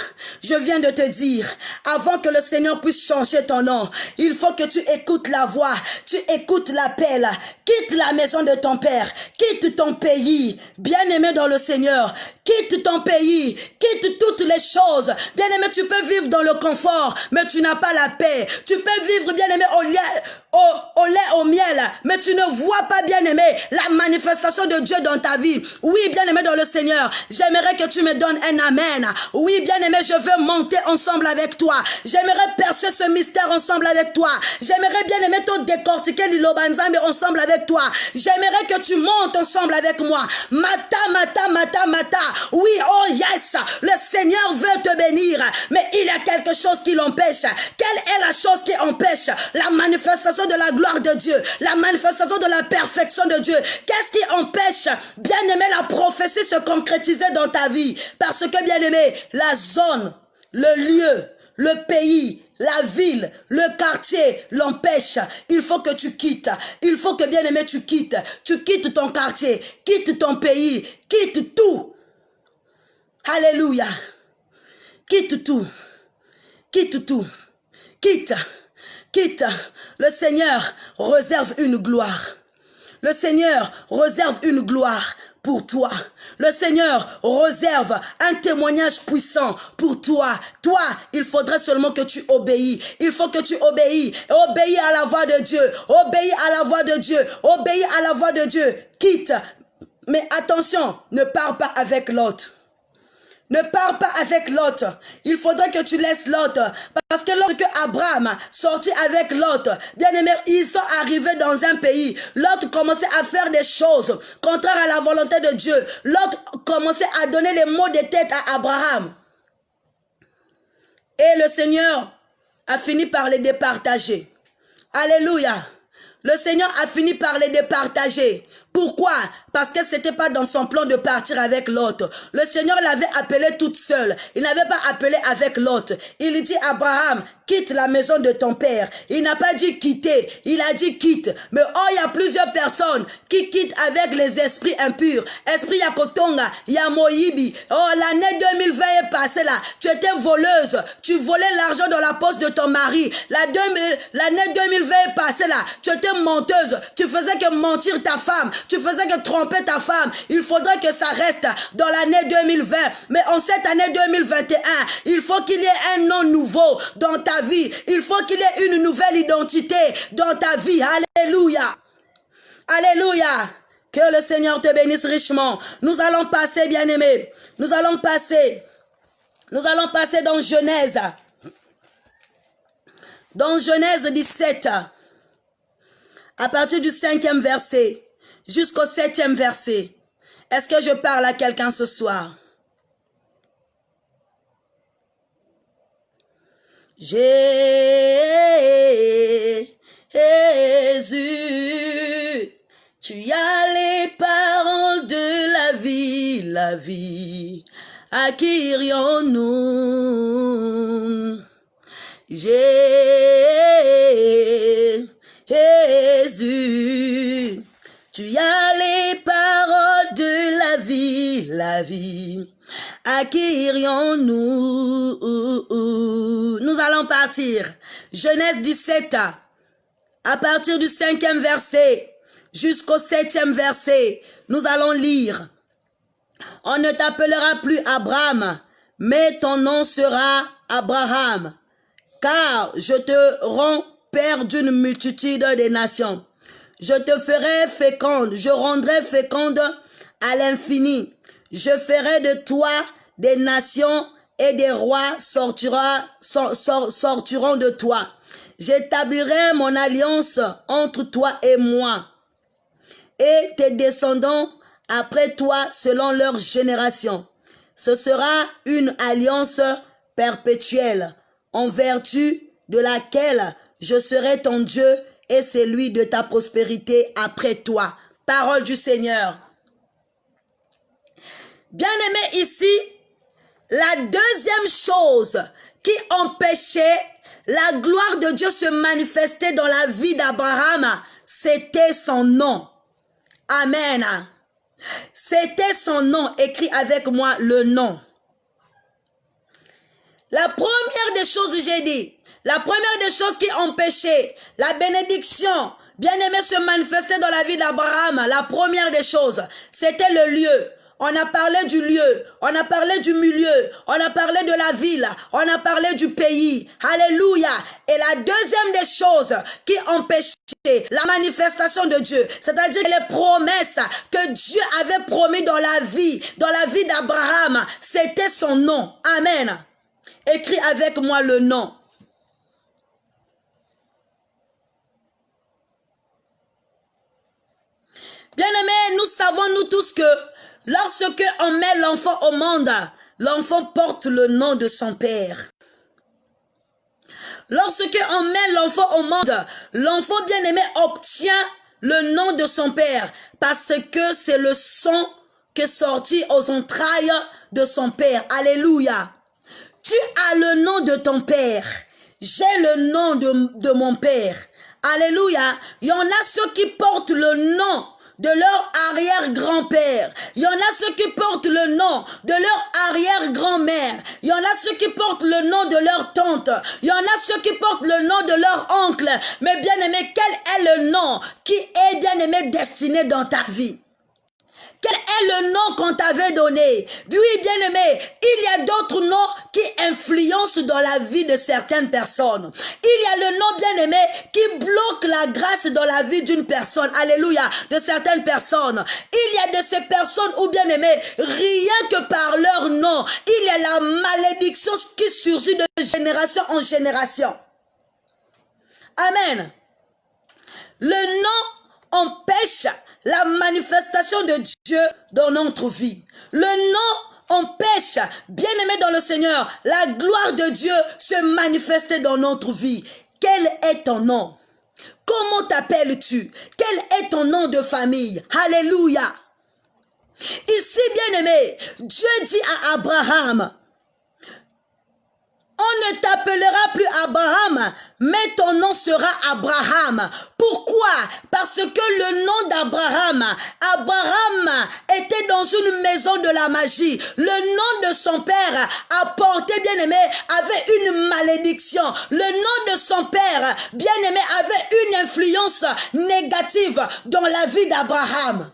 je viens de te dire, avant que le Seigneur puisse changer ton nom, il faut que tu écoutes la voix, tu écoutes l'appel. Quitte la maison de ton père, quitte ton pays, bien-aimé dans le Seigneur. Quitte ton pays, quitte toutes les choses. Bien-aimé, tu peux vivre dans le confort, mais tu n'as pas la paix. Tu peux vivre, bien-aimé, au lait, au miel, mais tu ne vois pas, bien-aimé, la manifestation de Dieu dans ta vie. Oui, bien-aimé dans le Seigneur, j'aimerais que tu me donnes un amen. Oui, bien-aimé, je veux monter ensemble avec toi. J'aimerais percer ce mystère ensemble avec toi. J'aimerais, bien-aimé, te décortiquer l'Ilobanzambe ensemble avec toi. J'aimerais que tu montes ensemble avec moi. Mata. Oui, oh yes, le Seigneur veut te bénir, mais il y a quelque chose qui l'empêche. Quelle est la chose qui empêche la manifestation de la gloire de Dieu, la manifestation de la perfection de Dieu? Qu'est-ce qui empêche, bien-aimé, la prophétie se concrétiser dans ta vie? Parce que, bien-aimé, la zone, le lieu, le pays, la ville, le quartier l'empêche. Il faut que tu quittes. Il faut que, bien-aimé, tu quittes. Tu quittes ton quartier, quitte ton pays, quitte tout. Alléluia. Quitte tout. Quitte tout. Quitte. Quitte. Le Seigneur réserve une gloire. Le Seigneur réserve une gloire pour toi. Le Seigneur réserve un témoignage puissant pour toi. Toi, il faudrait seulement que tu obéis. Il faut que tu obéis. Obéis à la voix de Dieu. Obéis à la voix de Dieu. Obéis à la voix de Dieu. Quitte. Mais attention, ne pars pas avec l'autre. Ne pars pas avec Lot. Il faudrait que tu laisses Lot. Parce que lorsque Abraham sortit avec Lot, bien aimé, ils sont arrivés dans un pays. Lot commençait à faire des choses contraires à la volonté de Dieu. Lot commençait à donner les mots de tête à Abraham. Et le Seigneur a fini par les départager. Alléluia. Le Seigneur a fini par les départager. Pourquoi? Parce que ce n'était pas dans son plan de partir avec l'autre. Le Seigneur l'avait appelée toute seule. Il n'avait pas appelé avec l'autre. Il dit à Abraham, quitte la maison de ton père. Il n'a pas dit quitter, il a dit quitte. Mais oh, il y a plusieurs personnes qui quittent avec les esprits impurs. Esprit Yakotonga, Yamoyibi. Oh, l'année 2020 est passée là. Tu étais voleuse. Tu volais l'argent dans la poche de ton mari. L'année 2020 est passée là. Tu étais menteuse. Tu faisais que mentir ta femme. Tu faisais que tromper ta femme. Il faudrait que ça reste dans l'année 2020. Mais en cette année 2021, il faut qu'il y ait un nom nouveau dans ta vie. Il faut qu'il y ait une nouvelle identité dans ta vie. Alléluia. Alléluia. Que le Seigneur te bénisse richement. Nous allons passer, bien-aimés. Nous allons passer dans Genèse. Dans Genèse 17. À partir du 5e verset jusqu'au 7e verset. Est-ce que je parle à quelqu'un ce soir? Jésus, tu as les paroles de la vie, à qui irions-nous? Jésus, tu as les paroles de la vie, à qui irions-nous? Nous allons partir. Genèse 17, à partir du 5e verset jusqu'au 7e verset, nous allons lire. On ne t'appellera plus Abraham, mais ton nom sera Abraham, car je te rends père d'une multitude des nations. Je te ferai féconde, je rendrai féconde à l'infini. Je ferai de toi des nations et des rois sortiront de toi. J'établirai mon alliance entre toi et moi et tes descendants après toi selon leur génération. Ce sera une alliance perpétuelle en vertu de laquelle je serai ton Dieu et celui de ta prospérité après toi. Parole du Seigneur. Bien-aimé, ici, la deuxième chose qui empêchait la gloire de Dieu se manifester dans la vie d'Abraham, c'était son nom. Amen. C'était son nom. Écrit avec moi le nom. La première des choses, j'ai dit, la première des choses qui empêchait la bénédiction, bien-aimé, se manifester dans la vie d'Abraham, la première des choses, c'était le lieu. On a parlé du lieu, on a parlé du milieu, on a parlé de la ville, on a parlé du pays. Alléluia. Et la deuxième des choses qui empêchait la manifestation de Dieu, c'est-à-dire les promesses que Dieu avait promis dans la vie d'Abraham, c'était son nom. Amen. Écris avec moi le nom. Bien-aimés, nous savons nous tous que lorsque on met l'enfant au monde, l'enfant porte le nom de son père. Lorsque on met l'enfant au monde, l'enfant bien-aimé obtient le nom de son père parce que c'est le sang qui est sorti aux entrailles de son père. Alléluia. Tu as le nom de ton père. J'ai le nom de mon père. Alléluia. Il y en a ceux qui portent le nom de leur arrière-grand-père. Il y en a ceux qui portent le nom de leur arrière-grand-mère. Il y en a ceux qui portent le nom de leur tante. Il y en a ceux qui portent le nom de leur oncle. Mais bien-aimé, quel est le nom qui est bien-aimé destiné dans ta vie? Quel est le nom qu'on t'avait donné? Oui, bien-aimé, il y a d'autres noms qui influencent dans la vie de certaines personnes. Il y a le nom, bien-aimé, qui bloque la grâce dans la vie d'une personne. Alléluia, de certaines personnes. Il y a de ces personnes où, bien-aimé, rien que par leur nom, il y a la malédiction qui surgit de génération en génération. Amen. Le nom empêche la manifestation de Dieu dans notre vie. Le nom empêche, bien-aimé dans le Seigneur, la gloire de Dieu se manifester dans notre vie. Quel est ton nom? Comment t'appelles-tu? Quel est ton nom de famille? Alléluia. Ici, bien-aimé, Dieu dit à Abraham, on ne t'appellera plus Abraham, mais ton nom sera Abraham. Pourquoi? Parce que le nom d'Abraham, Abraham était dans une maison de la magie. Le nom de son père, apporté bien-aimé, avait une malédiction. Le nom de son père, bien-aimé, avait une influence négative dans la vie d'Abraham.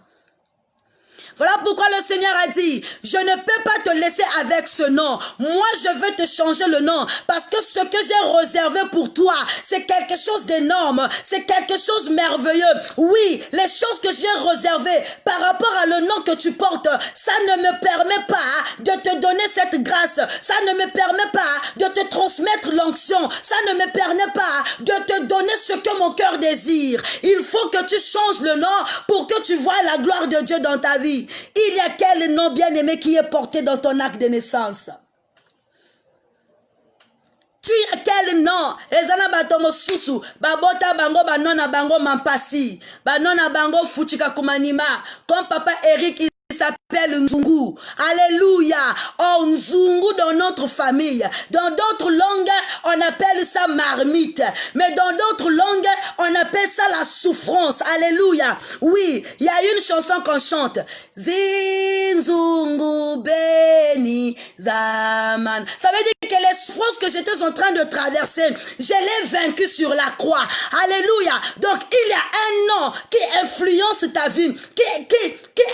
Voilà pourquoi le Seigneur a dit, je ne peux pas te laisser avec ce nom. Moi, je veux te changer le nom parce que ce que j'ai réservé pour toi, c'est quelque chose d'énorme. C'est quelque chose de merveilleux. Oui, les choses que j'ai réservées par rapport à le nom que tu portes, ça ne me permet pas de te donner cette grâce. Ça ne me permet pas de te transmettre l'onction. Ça ne me permet pas de te donner ce que mon cœur désire. Il faut que tu changes le nom pour que tu vois la gloire de Dieu dans ta vie. Il y a quel nom bien-aimé qui est porté dans ton acte de naissance? Tu as quel nom? Ezana batomo susu, babota bango banona bango mampasi, banona bango fuchika kumanima, comme papa Eric il s'appelle Nzungu. Alléluia. Oh, Nzungu dans notre famille. Dans d'autres langues, on appelle ça marmite. Mais dans d'autres langues, on appelle ça la souffrance. Alléluia. Oui, il y a une chanson qu'on chante. Zinzungu beni zaman. Ça veut dire que les souffrances que j'étais en train de traverser, je l'ai vaincu sur la croix. Alléluia. Donc, il y a un nom qui influence ta vie, qui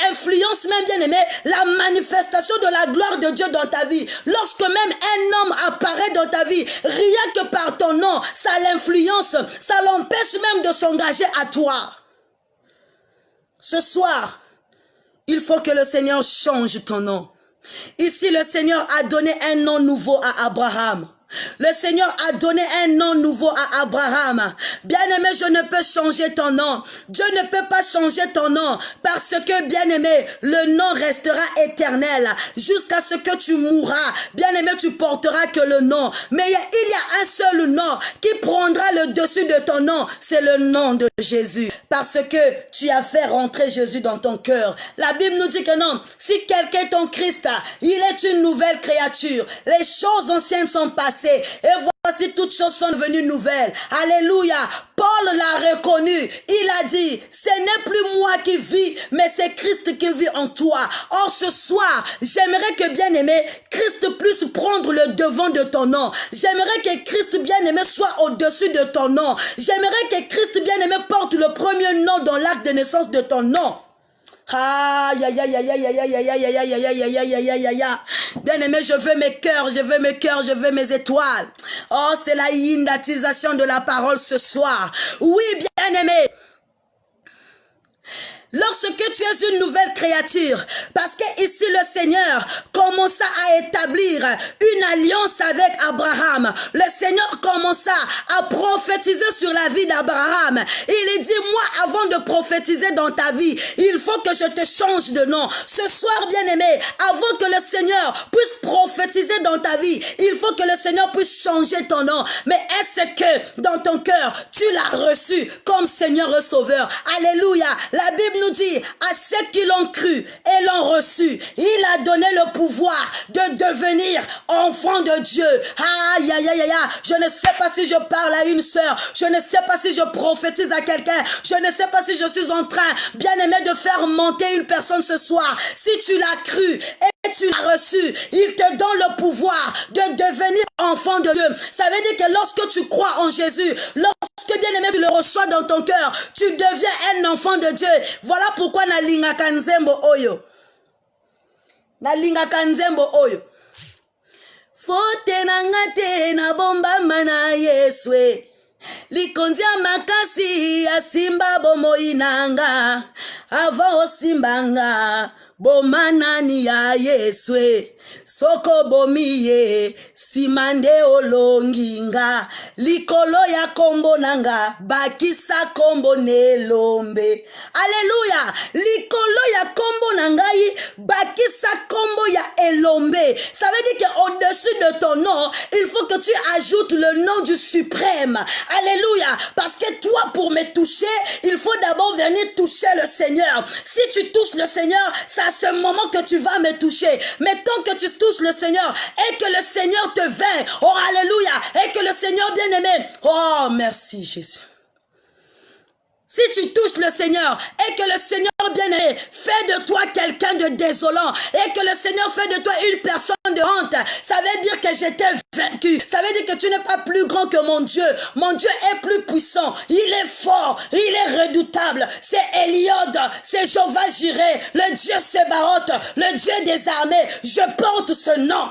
influence même, bien aimé, la manifestation de la gloire de Dieu dans ta vie. Lorsque même un homme apparaît dans ta vie, rien que par ton nom, ça l'influence, ça l'empêche même de s'engager à toi. Ce soir, il faut que le Seigneur change ton nom. Ici, le Seigneur a donné un nom nouveau à Abraham. Le Seigneur a donné un nom nouveau à Abraham. Bien-aimé, je ne peux changer ton nom. Dieu ne peut pas changer ton nom parce que, bien-aimé, le nom restera éternel jusqu'à ce que tu mourras. Bien-aimé, tu porteras que le nom. Mais il y a un seul nom qui prendra le dessus de ton nom. C'est le nom de Jésus. Parce que tu as fait rentrer Jésus dans ton cœur. La Bible nous dit que non, si quelqu'un est en Christ, il est une nouvelle créature. Les choses anciennes sont passées. Et voici toutes choses sont devenues nouvelles. Alléluia. Paul l'a reconnu. Il a dit, ce n'est plus moi qui vis, mais c'est Christ qui vit en toi. Or ce soir, j'aimerais que bien-aimé, Christ puisse prendre le devant de ton nom. J'aimerais que Christ bien-aimé soit au-dessus de ton nom. J'aimerais que Christ bien-aimé porte le premier nom dans l'acte de naissance de ton nom. Aïe, aïe, aïe, aïe, aïe, aïe, aïe, aïe, aïe, aïe, aïe, aïe, aïe, aïe, aïe, aïe. Bien-aimé, je veux mes cœurs, je veux mes cœurs, je veux mes étoiles. Oh, c'est la indatisation de la parole ce soir. Oui, bien-aimé. Lorsque tu es une nouvelle créature, parce que ici le Seigneur commença à établir une alliance avec Abraham. Le Seigneur commença à prophétiser sur la vie d'Abraham. Il dit, moi, avant de prophétiser dans ta vie, il faut que je te change de nom. Ce soir, bien-aimé, avant que le Seigneur puisse prophétiser prophétiser dans ta vie. Il faut que le Seigneur puisse changer ton nom. Mais est-ce que dans ton cœur, tu l'as reçu comme Seigneur et Sauveur? Alléluia. La Bible nous dit, à ceux qui l'ont cru et l'ont reçu, il a donné le pouvoir de devenir enfant de Dieu. Aïe, aïe, aïe, aïe. Je ne sais pas si je parle à une sœur. Je ne sais pas si je prophétise à quelqu'un. Je ne sais pas si je suis en train, bien aimé, de faire monter une personne ce soir. Si tu l'as cru et tu l'as reçu, il te donne le pouvoir de devenir enfant de Dieu. Ça veut dire que lorsque tu crois en Jésus, lorsque bien aimé tu le reçois dans ton cœur, tu deviens un enfant de Dieu. Voilà pourquoi na lingaka nzembo oyo. Na lingaka nzembo oyo. Fote na ngate na bomba mana Yeswe. Likonzi ya makasi ya simba bomoi nanga. Ava osimbanga. Bomanani ya Yeswe. Soko bomiye. Simande olonginga. Likolo ya kombo nanga. Bakisa kombo nelombe. Alléluia. Likolo ya kombo nangai. Bakisa kombo ya elombe. Ça veut dire qu'au-dessus de ton nom, il faut que tu ajoutes le nom du suprême. Alléluia. Parce que toi, pour me toucher, il faut d'abord venir toucher le Seigneur. Si tu touches le Seigneur, c'est à ce moment que tu vas me toucher. Mais tant que tu touches le Seigneur et que le Seigneur te vint, oh alléluia, et que le Seigneur bien-aimé, oh merci Jésus. Si tu touches le Seigneur et que le Seigneur bien-aimé fait de toi quelqu'un de désolant et que le Seigneur fait de toi une personne de honte, ça veut dire que j'étais vaincu. Ça veut dire que tu n'es pas plus grand que mon Dieu. Mon Dieu est plus puissant. Il est fort. Il est redoutable. C'est Eliod. C'est Jéhovah Jireh. Le Dieu Sébaoth. Le Dieu des armées. Je porte ce nom.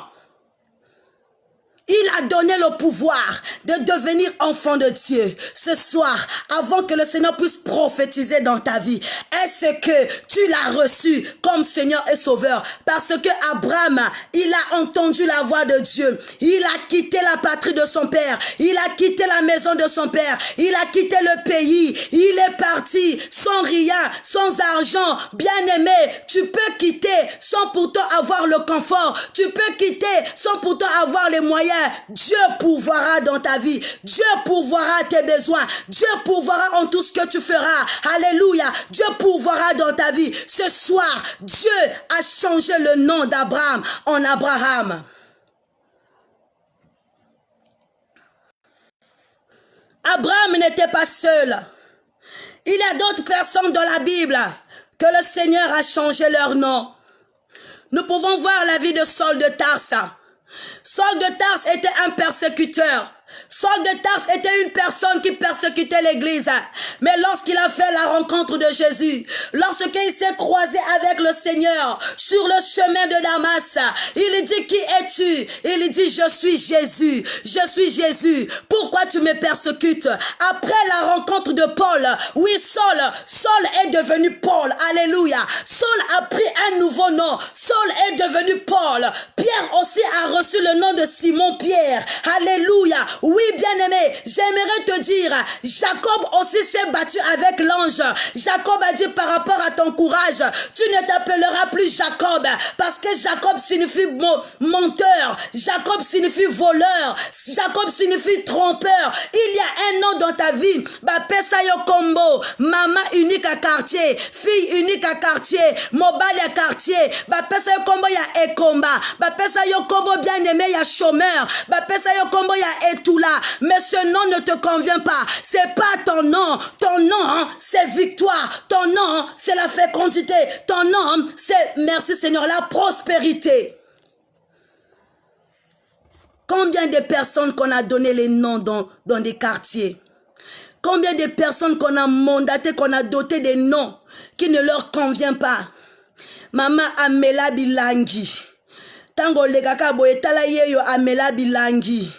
Il a donné le pouvoir de devenir enfant de Dieu. Ce soir, avant que le Seigneur puisse prophétiser dans ta vie, est-ce que tu l'as reçu comme Seigneur et Sauveur? Parce que Abraham, il a entendu la voix de Dieu. Il a quitté la patrie de son père. Il a quitté la maison de son père. Il a quitté le pays. Il est parti sans rien, sans argent. Bien-aimé, tu peux quitter sans pourtant avoir le confort. Tu peux quitter sans pourtant avoir les moyens. Dieu pourvoira dans ta vie. Dieu pourvoira tes besoins. Dieu pourvoira en tout ce que tu feras. Alléluia. Dieu pourvoira dans ta vie. Ce soir, Dieu a changé le nom d'Abraham en Abraham. Abraham n'était pas seul. Il y a d'autres personnes dans la Bible que le Seigneur a changé leur nom. Nous pouvons voir la vie de Saul de Tarse. Saul de Tarse était un persécuteur. Saul de Tarse était une personne qui persécutait l'église. Mais lorsqu'il a fait la rencontre de Jésus, lorsqu'il s'est croisé avec le Seigneur sur le chemin de Damas, il dit: qui es-tu? Il dit: je suis Jésus. Je suis Jésus. Pourquoi tu me persécutes? Après la rencontre de Paul, oui, Saul est devenu Paul. Alléluia. Saul a pris un nouveau nom. Saul est devenu Paul. Pierre aussi a reçu le nom de Simon-Pierre. Alléluia. Oui, bien-aimé, j'aimerais te dire, Jacob aussi s'est battu avec l'ange. Jacob a dit: par rapport à ton courage, tu ne t'appelleras plus Jacob, parce que Jacob signifie menteur, Jacob signifie voleur, Jacob signifie trompeur. Il y a un nom dans ta vie, Bapesa yo kombo, maman unique à quartier, fille unique à quartier, mobile à quartier, Bapesa yo kombo ya ekomba, Bapesa yo kombo bien-aimé ya chômeur, Bapesa yo kombo ya tout là, mais ce nom ne te convient pas. C'est pas ton nom. Ton nom, hein, c'est victoire. Ton nom, c'est la fécondité. Ton nom, c'est, merci Seigneur, la prospérité. Combien de personnes qu'on a donné les noms dans des quartiers? Combien de personnes qu'on a mandatées, qu'on a dotées des noms qui ne leur conviennent pas? Maman Amela Bilangi. Tango legaka boetala yeyo Amela Bilangi.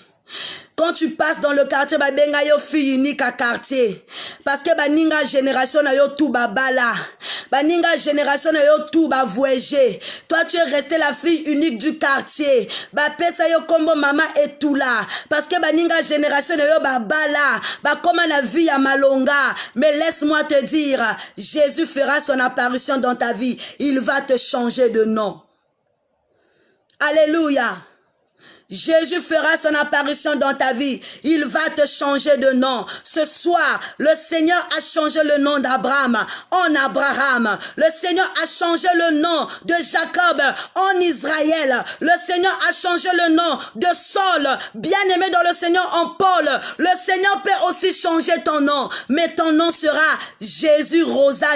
Quand tu passes dans le quartier, babenga yo fille unique à quartier. Parce que baninga génération na yo tout babala. Baninga génération na yo tout bavoyé. Toi tu es resté la fille unique du quartier. Bapesa yo kombo mama et tout là. Parce que baninga génération na yo babala. Ba comme na vie ya malonga. Mais laisse-moi te dire, Jésus fera son apparition dans ta vie. Il va te changer de nom. Alléluia. Jésus fera son apparition dans ta vie. Il va te changer de nom. Ce soir, le Seigneur a changé le nom d'Abraham en Abraham. Le Seigneur a changé le nom de Jacob en Israël. Le Seigneur a changé le nom de Saul, bien-aimé dans le Seigneur, en Paul. Le Seigneur peut aussi changer ton nom, mais ton nom sera Jésus Rosa.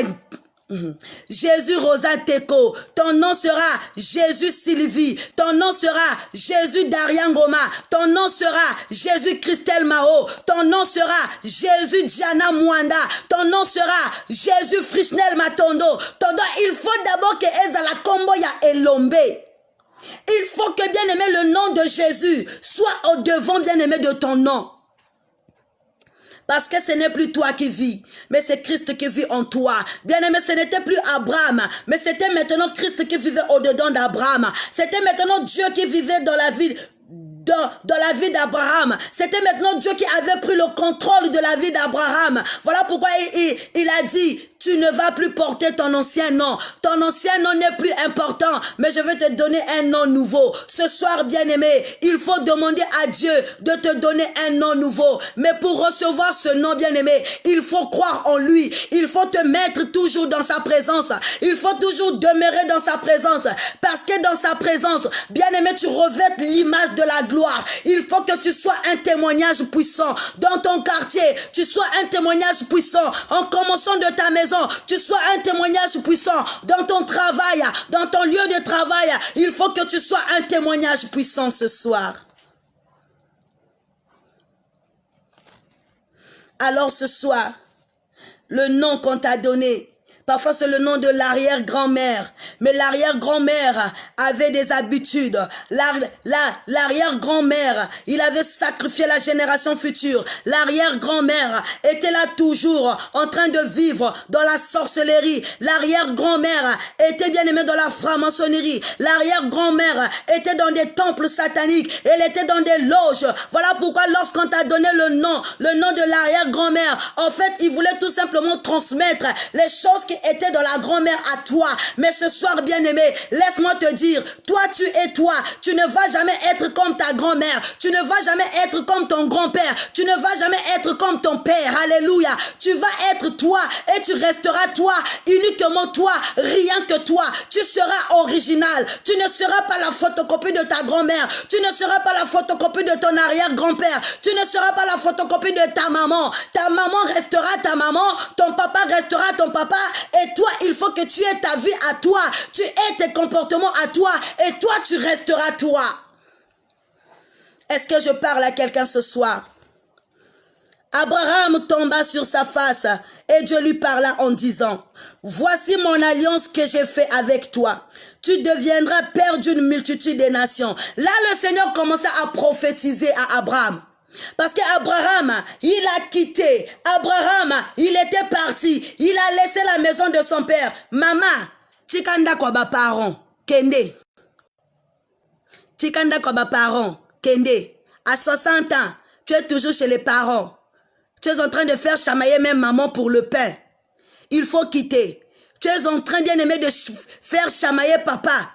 Jésus Rosa Teko, ton nom sera Jésus Sylvie, ton nom sera Jésus Dariangoma, ton nom sera Jésus Christelle Mao, ton nom sera Jésus Diana Mwanda, ton nom sera Jésus Frishnel Matondo. Il faut d'abord que Ezala Kombo ya Elombe. Il faut que, bien-aimé, le nom de Jésus soit au devant, bien-aimé, de ton nom. Parce que ce n'est plus toi qui vis, mais c'est Christ qui vit en toi. Bien-aimé, ce n'était plus Abraham, mais c'était maintenant Christ qui vivait au-dedans d'Abraham. C'était maintenant Dieu qui vivait dans la vie. Dans la vie d'Abraham. C'était maintenant Dieu qui avait pris le contrôle de la vie d'Abraham. Voilà pourquoi il a dit, tu ne vas plus porter ton ancien nom. Ton ancien nom n'est plus important, mais je vais te donner un nom nouveau. Ce soir, bien-aimé, il faut demander à Dieu de te donner un nom nouveau. Mais pour recevoir ce nom, bien-aimé, il faut croire en lui. Il faut te mettre toujours dans sa présence. Il faut toujours demeurer dans sa présence. Parce que dans sa présence, bien-aimé, tu revêtes l'image de la gloire. Il faut que tu sois un témoignage puissant dans ton quartier. Tu sois un témoignage puissant en commençant de ta maison. Tu sois un témoignage puissant dans ton travail, dans ton lieu de travail. Il faut que tu sois un témoignage puissant ce soir. Alors ce soir, le nom qu'on t'a donné, parfois c'est le nom de l'arrière-grand-mère. Mais l'arrière-grand-mère avait des habitudes. L'arrière-grand-mère, il avait sacrifié la génération future. L'arrière-grand-mère était là toujours en train de vivre dans la sorcellerie. L'arrière-grand-mère était bien aimée dans la franc-maçonnerie. L'arrière-grand-mère était dans des temples sataniques. Elle était dans des loges. Voilà pourquoi lorsqu'on t'a donné le nom de l'arrière-grand-mère, en fait, il voulait tout simplement transmettre les choses qui était dans la grand-mère à toi. Mais ce soir, bien-aimé, laisse-moi te dire, toi, tu es toi. Tu ne vas jamais être comme ta grand-mère. Tu ne vas jamais être comme ton grand-père. Tu ne vas jamais être comme ton père. Alléluia. Tu vas être toi et tu resteras toi, uniquement toi, rien que toi. Tu seras original. Tu ne seras pas la photocopie de ta grand-mère. Tu ne seras pas la photocopie de ton arrière-grand-père. Tu ne seras pas la photocopie de ta maman. Ta maman restera ta maman. Ton papa restera ton papa. Et toi, il faut que tu aies ta vie à toi. Tu aies tes comportements à toi. Et toi, tu resteras toi. Est-ce que je parle à quelqu'un ce soir? Abraham tomba sur sa face et Dieu lui parla en disant, « Voici mon alliance que j'ai faite avec toi. Tu deviendras père d'une multitude de nations. » Là, le Seigneur commença à prophétiser à Abraham. Parce qu'Abraham, il a quitté. Abraham, il était parti. Il a laissé la maison de son père. Maman, tikanda kwa ba parents, kende. Tikanda kwa ba parents, kende. À 60 ans, tu es toujours chez les parents. Tu es en train de faire chamailler même maman pour le pain. Il faut quitter. Tu es en train, bien aimé, de faire chamailler papa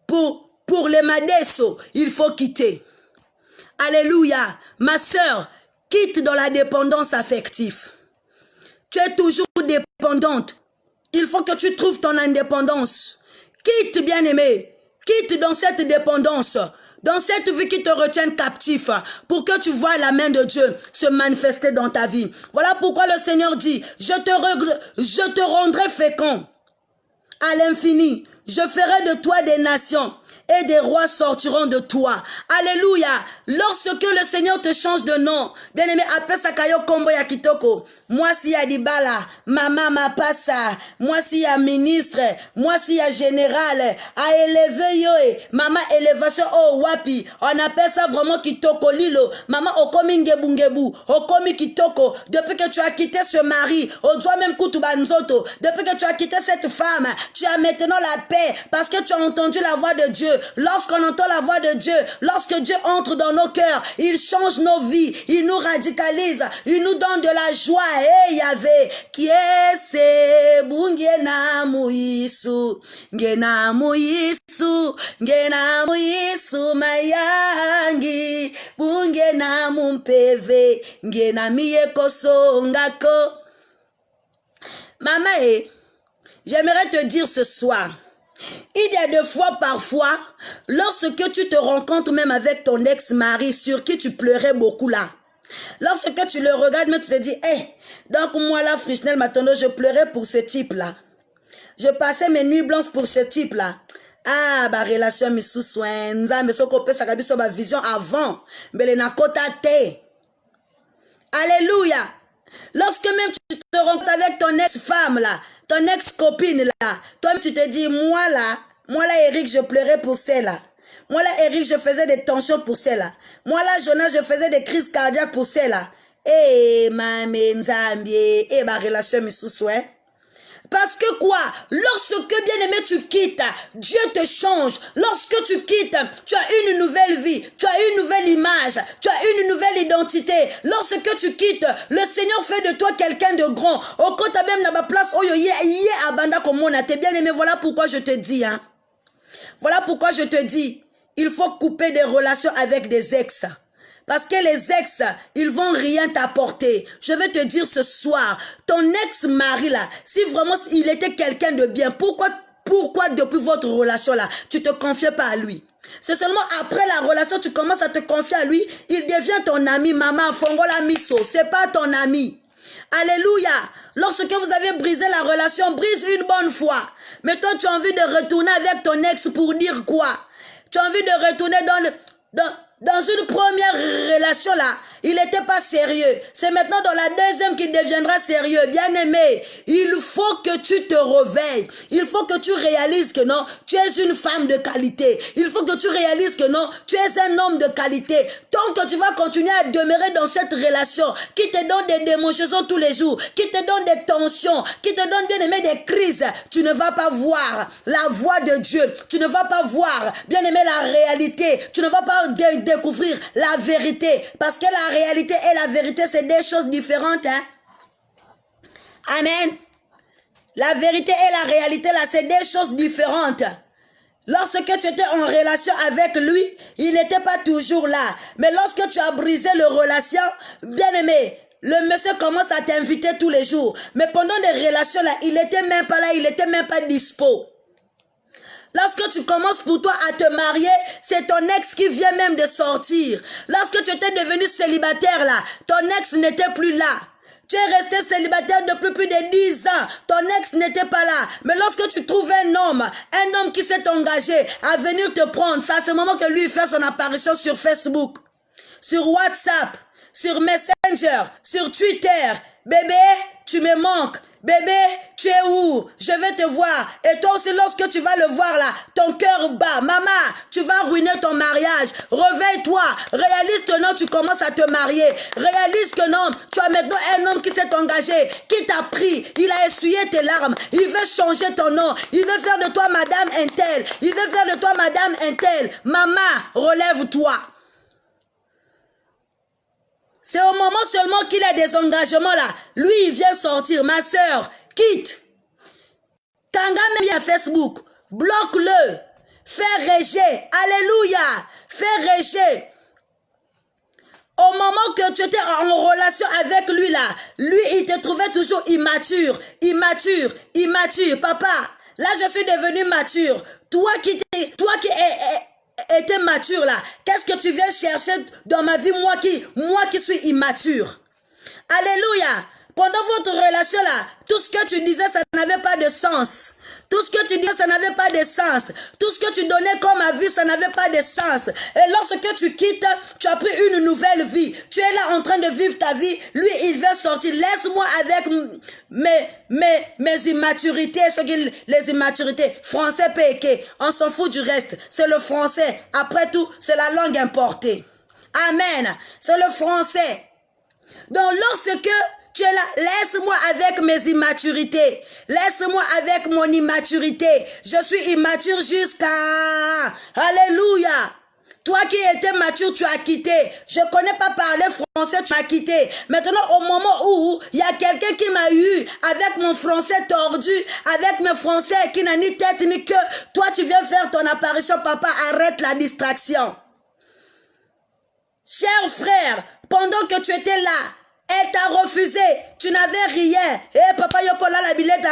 pour les madesso. Il faut quitter. Alléluia. Ma soeur, quitte dans la dépendance affective. Tu es toujours dépendante. Il faut que tu trouves ton indépendance. Quitte, bien-aimé. Quitte dans cette dépendance. Dans cette vie qui te retient captif, pour que tu vois la main de Dieu se manifester dans ta vie. Voilà pourquoi le Seigneur dit, je te rendrai fécond à l'infini. Je ferai de toi des nations. Et des rois sortiront de toi. Alléluia. Lorsque le Seigneur te change de nom, bien-aimé, appelle ça kayo kombo ya kitoko. Moi si ya dibala, mama mapasa, moi si ya ministre, moi si ya général, a élevé yoe, mama élévation oh wapi. On appelle ça vraiment kitoko lilo. Maman okomi ngebu, okomi kitoko. Depuis que tu as quitté ce mari, au doigt même kutubanzoto, depuis que tu as quitté cette femme, tu as maintenant la paix parce que tu as entendu la voix de Dieu. Lorsqu'on entend la voix de Dieu, lorsque Dieu entre dans nos cœurs, il change nos vies, il nous radicalise, il nous donne de la joie. Et Yahvé, qui est ce ngena muisu, ngena muisu, ngena muisu mayangi Pungena mumpeve, ngena miyeko songako. Maman, j'aimerais te dire ce soir, il y a des fois, parfois, lorsque tu te rencontres même avec ton ex-mari sur qui tu pleurais beaucoup là, lorsque tu le regardes, même tu te dis, donc moi là, Frishnel Matondo, je pleurais pour ce type-là. Je passais mes nuits blanches pour ce type-là. Ah, ma relation, mes sous-soins, mais ce qu'on peut s'accabler sur ma vision avant, mais les nakota te. Alléluia. Lorsque même tu te rencontres avec ton ex-femme là, ton ex-copine là, toi tu te dis, moi là, Eric, je pleurais pour celle-là. Moi là, Eric, je faisais des tensions pour celle-là. Moi là, Jonas, je faisais des crises cardiaques pour celle-là. Ma relation, mes sous-soins. Parce que quoi? Lorsque, bien aimé, tu quittes, Dieu te change. Lorsque tu quittes, tu as une nouvelle vie, tu as une nouvelle image, tu as une nouvelle identité. Lorsque tu quittes, le Seigneur fait de toi quelqu'un de grand. Au côté même dans ma place, abanda comme on a été bien aimé. Voilà pourquoi je te dis, Voilà pourquoi je te dis, il faut couper des relations avec des ex. Parce que les ex, ils vont rien t'apporter. Je vais te dire ce soir, ton ex-mari là, si vraiment il était quelqu'un de bien, pourquoi depuis votre relation là, tu te confiais pas à lui? C'est seulement après la relation, tu commences à te confier à lui, il devient ton ami, maman, fongola miso, c'est pas ton ami. Alléluia. Lorsque vous avez brisé la relation, brise une bonne fois. Mais toi, tu as envie de retourner avec ton ex pour dire quoi? Tu as envie de retourner dans une première relation là, il n'était pas sérieux. C'est maintenant dans la deuxième qu'il deviendra sérieux. Bien aimé, il faut que tu te réveilles. Il faut que tu réalises que non, tu es une femme de qualité. Il faut que tu réalises que non, tu es un homme de qualité. Tant que tu vas continuer à demeurer dans cette relation qui te donne des démonstrations tous les jours, qui te donne des tensions, qui te donne, bien aimé, des crises, tu ne vas pas voir la voix de Dieu. Tu ne vas pas voir, bien aimé, la réalité. Tu ne vas pas découvrir la vérité. Parce que la réalité et la vérité, c'est des choses différentes. Amen. La vérité et la réalité, là, c'est des choses différentes. Lorsque tu étais en relation avec lui, il n'était pas toujours là. Mais lorsque tu as brisé la relation, bien aimé, le monsieur commence à t'inviter tous les jours. Mais pendant des relations, là, il n'était même pas là, il n'était même pas dispo. Lorsque tu commences pour toi à te marier, c'est ton ex qui vient même de sortir. Lorsque tu étais devenu célibataire là, ton ex n'était plus là. Tu es resté célibataire depuis plus de 10 ans. Ton ex n'était pas là. Mais lorsque tu trouves un homme qui s'est engagé à venir te prendre, c'est à ce moment que lui fait son apparition sur Facebook, sur WhatsApp, sur Messenger, sur Twitter. Bébé, tu me manques. Bébé, tu es où? Je vais te voir. Et toi aussi, lorsque tu vas le voir là, ton cœur bat. Maman, tu vas ruiner ton mariage. Réveille-toi. Réalise que non, tu commences à te marier. Réalise que non, tu as maintenant un homme qui s'est engagé, qui t'a pris. Il a essuyé tes larmes. Il veut changer ton nom. Il veut faire de toi Madame Intel. Il veut faire de toi Madame Intel. Maman, relève-toi. C'est au moment seulement qu'il a des engagements là. Lui, il vient sortir. Ma soeur, quitte. Tanga même à Facebook. Bloque-le. Fais rejet. Alléluia. Fais rejet. Au moment que tu étais en relation avec lui là, lui, il te trouvait toujours immature. Immature. Immature. Papa, là, je suis devenue mature. Toi qui était mature là, qu'est-ce que tu viens chercher dans ma vie, moi qui suis immature? Alléluia. Pendant votre relation là, tout ce que tu disais, ça n'avait pas de sens. Tout ce que tu disais, ça n'avait pas de sens. Tout ce que tu donnais comme avis, ça n'avait pas de sens. Et lorsque tu quittes, tu as pris une nouvelle vie. Tu es là en train de vivre ta vie. Lui, il vient sortir. Laisse-moi avec mes immaturités. Les immaturités. Français péqué. On s'en fout du reste. C'est le français. Après tout, c'est la langue importée. Amen. C'est le français. Donc, lorsque tu es là, laisse-moi avec mes immaturités. Laisse-moi avec mon immaturité. Je suis immature jusqu'à... Alléluia. Toi qui étais mature, tu as quitté. Je ne connais pas parler français, tu as quitté. Maintenant, au moment où il y a quelqu'un qui m'a eu avec mon français tordu, avec mes français qui n'a ni tête ni queue, toi tu viens faire ton apparition, papa, arrête la distraction. Cher frère, pendant que tu étais là, elle t'a refusé. Tu n'avais rien. Eh, papa, yo pour la billette.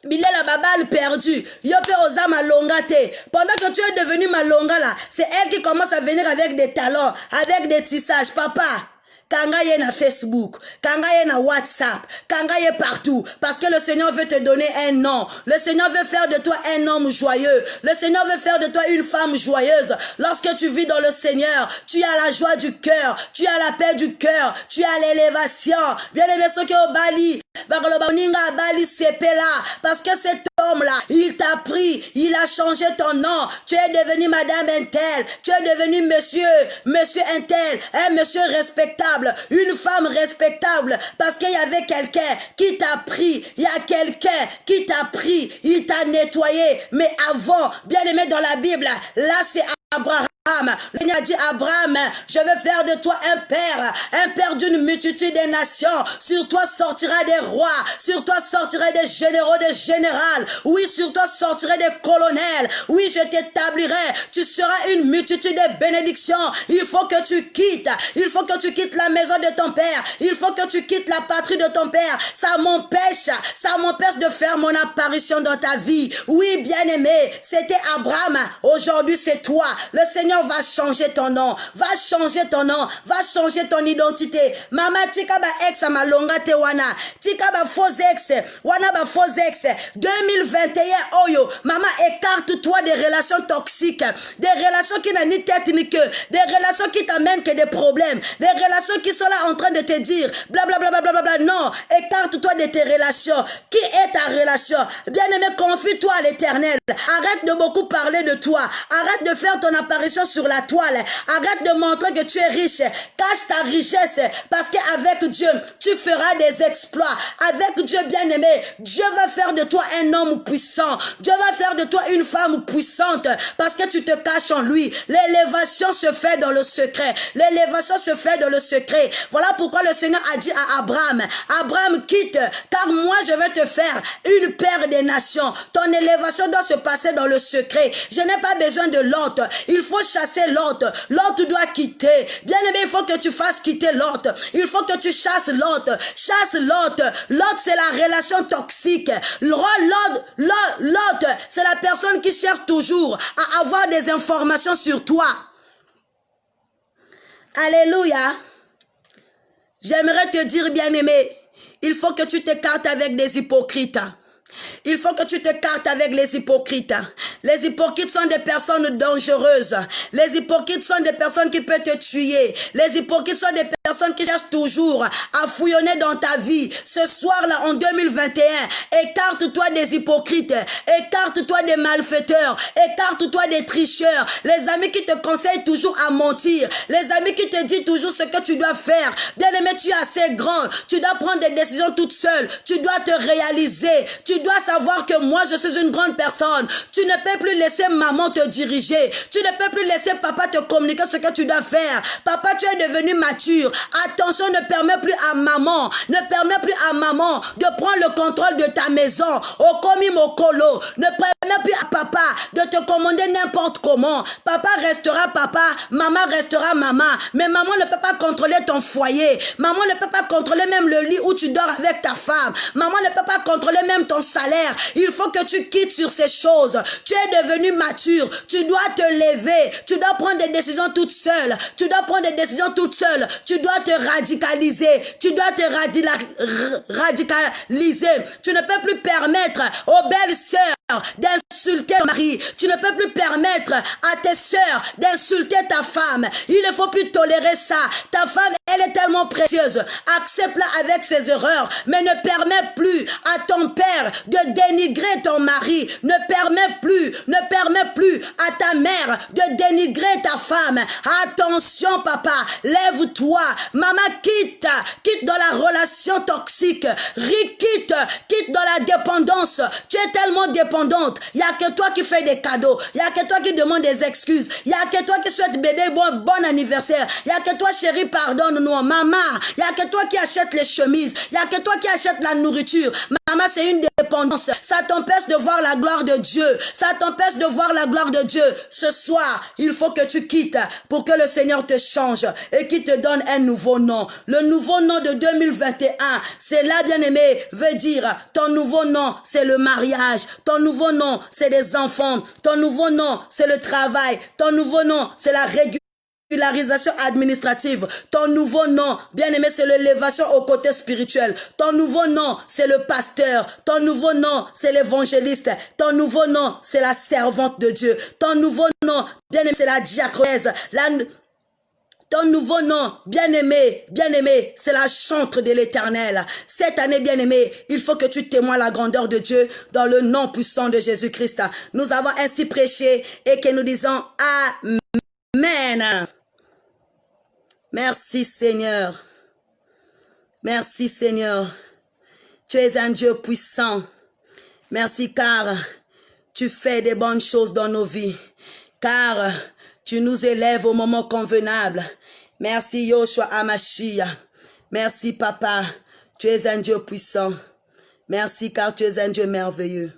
Bilela babal perdu. Yope osa malonga te. Pendant que tu es devenu malonga là, c'est elle qui commence à venir avec des talents, avec des tissages. Papa, kanga ye na Facebook, kanga ye na WhatsApp, kanga ye partout. Parce que le Seigneur veut te donner un nom. Le Seigneur veut faire de toi un homme joyeux. Le Seigneur veut faire de toi une femme joyeuse. Lorsque tu vis dans le Seigneur, tu as la joie du cœur, tu as la paix du cœur, tu as l'élévation. Bien aimé, ceux qui au Bali, parce que cet homme-là, il t'a pris, il a changé ton nom. Tu es devenu madame Intel, tu es devenu monsieur Intel, un monsieur respectable, une femme respectable, parce qu'il y avait quelqu'un qui t'a pris, il y a quelqu'un qui t'a pris, il t'a nettoyé. Mais avant, bien aimé dans la Bible, là c'est Abraham. Le Seigneur a dit à Abraham, je vais faire de toi un père d'une multitude des nations. Sur toi sortira des rois, sur toi sortira des généraux, des générales. Oui, sur toi sortira des colonels. Oui, je t'établirai. Tu seras une multitude de bénédictions. Il faut que tu quittes la maison de ton père. Il faut que tu quittes la patrie de ton père. Ça m'empêche de faire mon apparition dans ta vie. Oui, bien-aimé, c'était Abraham. Aujourd'hui, c'est toi. Le Seigneur va changer ton nom, va changer ton identité. Mama tika ba ex amalonga te wana, tika ba faux ex, wana ba faux ex. 2021 oyo, mama écarte-toi des relations toxiques, des relations qui n'ont ni tête ni queue, des relations qui t'amènent que des problèmes, des relations qui sont là en train de te dire blablabla bla bla bla bla. Non, écarte-toi de tes relations. Qui est ta relation? Bien-aimé, confie-toi à l'Éternel. Arrête de beaucoup parler de toi. Arrête de faire ton apparition sur la toile. Arrête de montrer que tu es riche. Cache ta richesse, parce qu'avec Dieu, tu feras des exploits. Avec Dieu, bien-aimé, Dieu va faire de toi un homme puissant. Dieu va faire de toi une femme puissante, parce que tu te caches en lui. L'élévation se fait dans le secret. L'élévation se fait dans le secret. Voilà pourquoi le Seigneur a dit à Abraham, Abraham, quitte, car moi je vais te faire une paire des nations. Ton élévation doit se passer dans le secret. Je n'ai pas besoin de l'autre. Il faut chasser l'autre. L'autre doit quitter. Bien aimé, il faut que tu fasses quitter l'autre. Il faut que tu chasses l'autre. Chasse l'autre. L'autre, c'est la relation toxique. L'autre, c'est la personne qui cherche toujours à avoir des informations sur toi. Alléluia. J'aimerais te dire, bien-aimé, il faut que tu t'écartes avec des hypocrites. Il faut que tu t'écartes avec les hypocrites. Les hypocrites sont des personnes dangereuses. Les hypocrites sont des personnes qui peuvent te tuer. Les hypocrites sont des personnes qui cherchent toujours à fouillonner dans ta vie. Ce soir-là, en 2021, écarte-toi des hypocrites. Écarte-toi des malfaiteurs. Écarte-toi des tricheurs. Les amis qui te conseillent toujours à mentir. Les amis qui te disent toujours ce que tu dois faire. Bien-aimé, tu es assez grand. Tu dois prendre des décisions toute seule. Tu dois te réaliser. Tu dois savoir que moi, je suis une grande personne. Tu ne peux plus laisser maman te diriger. Tu ne peux plus laisser papa te communiquer ce que tu dois faire. Papa, tu es devenu mature. Attention, ne permets plus à maman de prendre le contrôle de ta maison. Au komi mokolo. Ne permets plus à papa de te commander n'importe comment. Papa restera papa, maman restera maman. Mais maman ne peut pas contrôler ton foyer. Maman ne peut pas contrôler même le lit où tu dors avec ta femme. Maman ne peut pas contrôler même ton salaire. Il faut que tu quittes sur ces choses. Tu es devenu mature. Tu dois te lever. Tu dois prendre des décisions toute seule. Tu dois prendre des décisions toute seule. Tu dois te radicaliser. Tu dois te radicaliser. Tu ne peux plus permettre aux belles sœurs d'insulter ton mari. Tu ne peux plus permettre à tes sœurs d'insulter ta femme. Il ne faut plus tolérer ça. Ta femme, elle est tellement précieuse. Accepte-la avec ses erreurs, mais ne permets plus à ton père de dénigrer ton mari. Ne permets plus à ta mère de dénigrer ta femme. Attention, papa, lève-toi. Maman, quitte dans la relation toxique. Quitte dans la dépendance. Tu es tellement dépendante. Il n'y a que toi qui fais des cadeaux. Il n'y a que toi qui demande des excuses. Il n'y a que toi qui souhaite bébé bon anniversaire. Il n'y a que toi, chérie, pardonne-nous. Maman, il n'y a que toi qui achète les chemises. Il n'y a que toi qui achète la nourriture. Maman, c'est une dépendance. Ça t'empêche de voir la gloire de Dieu. Ça t'empêche de voir la gloire de Dieu. Ce soir, il faut que tu quittes pour que le Seigneur te change et qu'il te donne un nouveau nom. Le nouveau nom de 2021, c'est là, bien-aimé, veut dire ton nouveau nom, c'est le mariage. Ton nouveau nom, c'est des enfants. Ton nouveau nom, c'est le travail. Ton nouveau nom, c'est la régularisation administrative. Ton nouveau nom, bien-aimé, c'est l'élévation au côté spirituel. Ton nouveau nom, c'est le pasteur. Ton nouveau nom, c'est l'évangéliste. Ton nouveau nom, c'est la servante de Dieu. Ton nouveau nom, bien-aimé, c'est la diaconesse. Ton nouveau nom, bien-aimé, c'est la chantre de l'Éternel. Cette année, bien-aimé, il faut que tu témoignes la grandeur de Dieu dans le nom puissant de Jésus-Christ. Nous avons ainsi prêché et que nous disons Amen. Merci Seigneur. Merci Seigneur. Tu es un Dieu puissant. Merci car tu fais des bonnes choses dans nos vies. Car tu nous élèves au moment convenable. Merci Yoshua Amashia. Merci Papa. Tu es un Dieu puissant. Merci car tu es un Dieu merveilleux.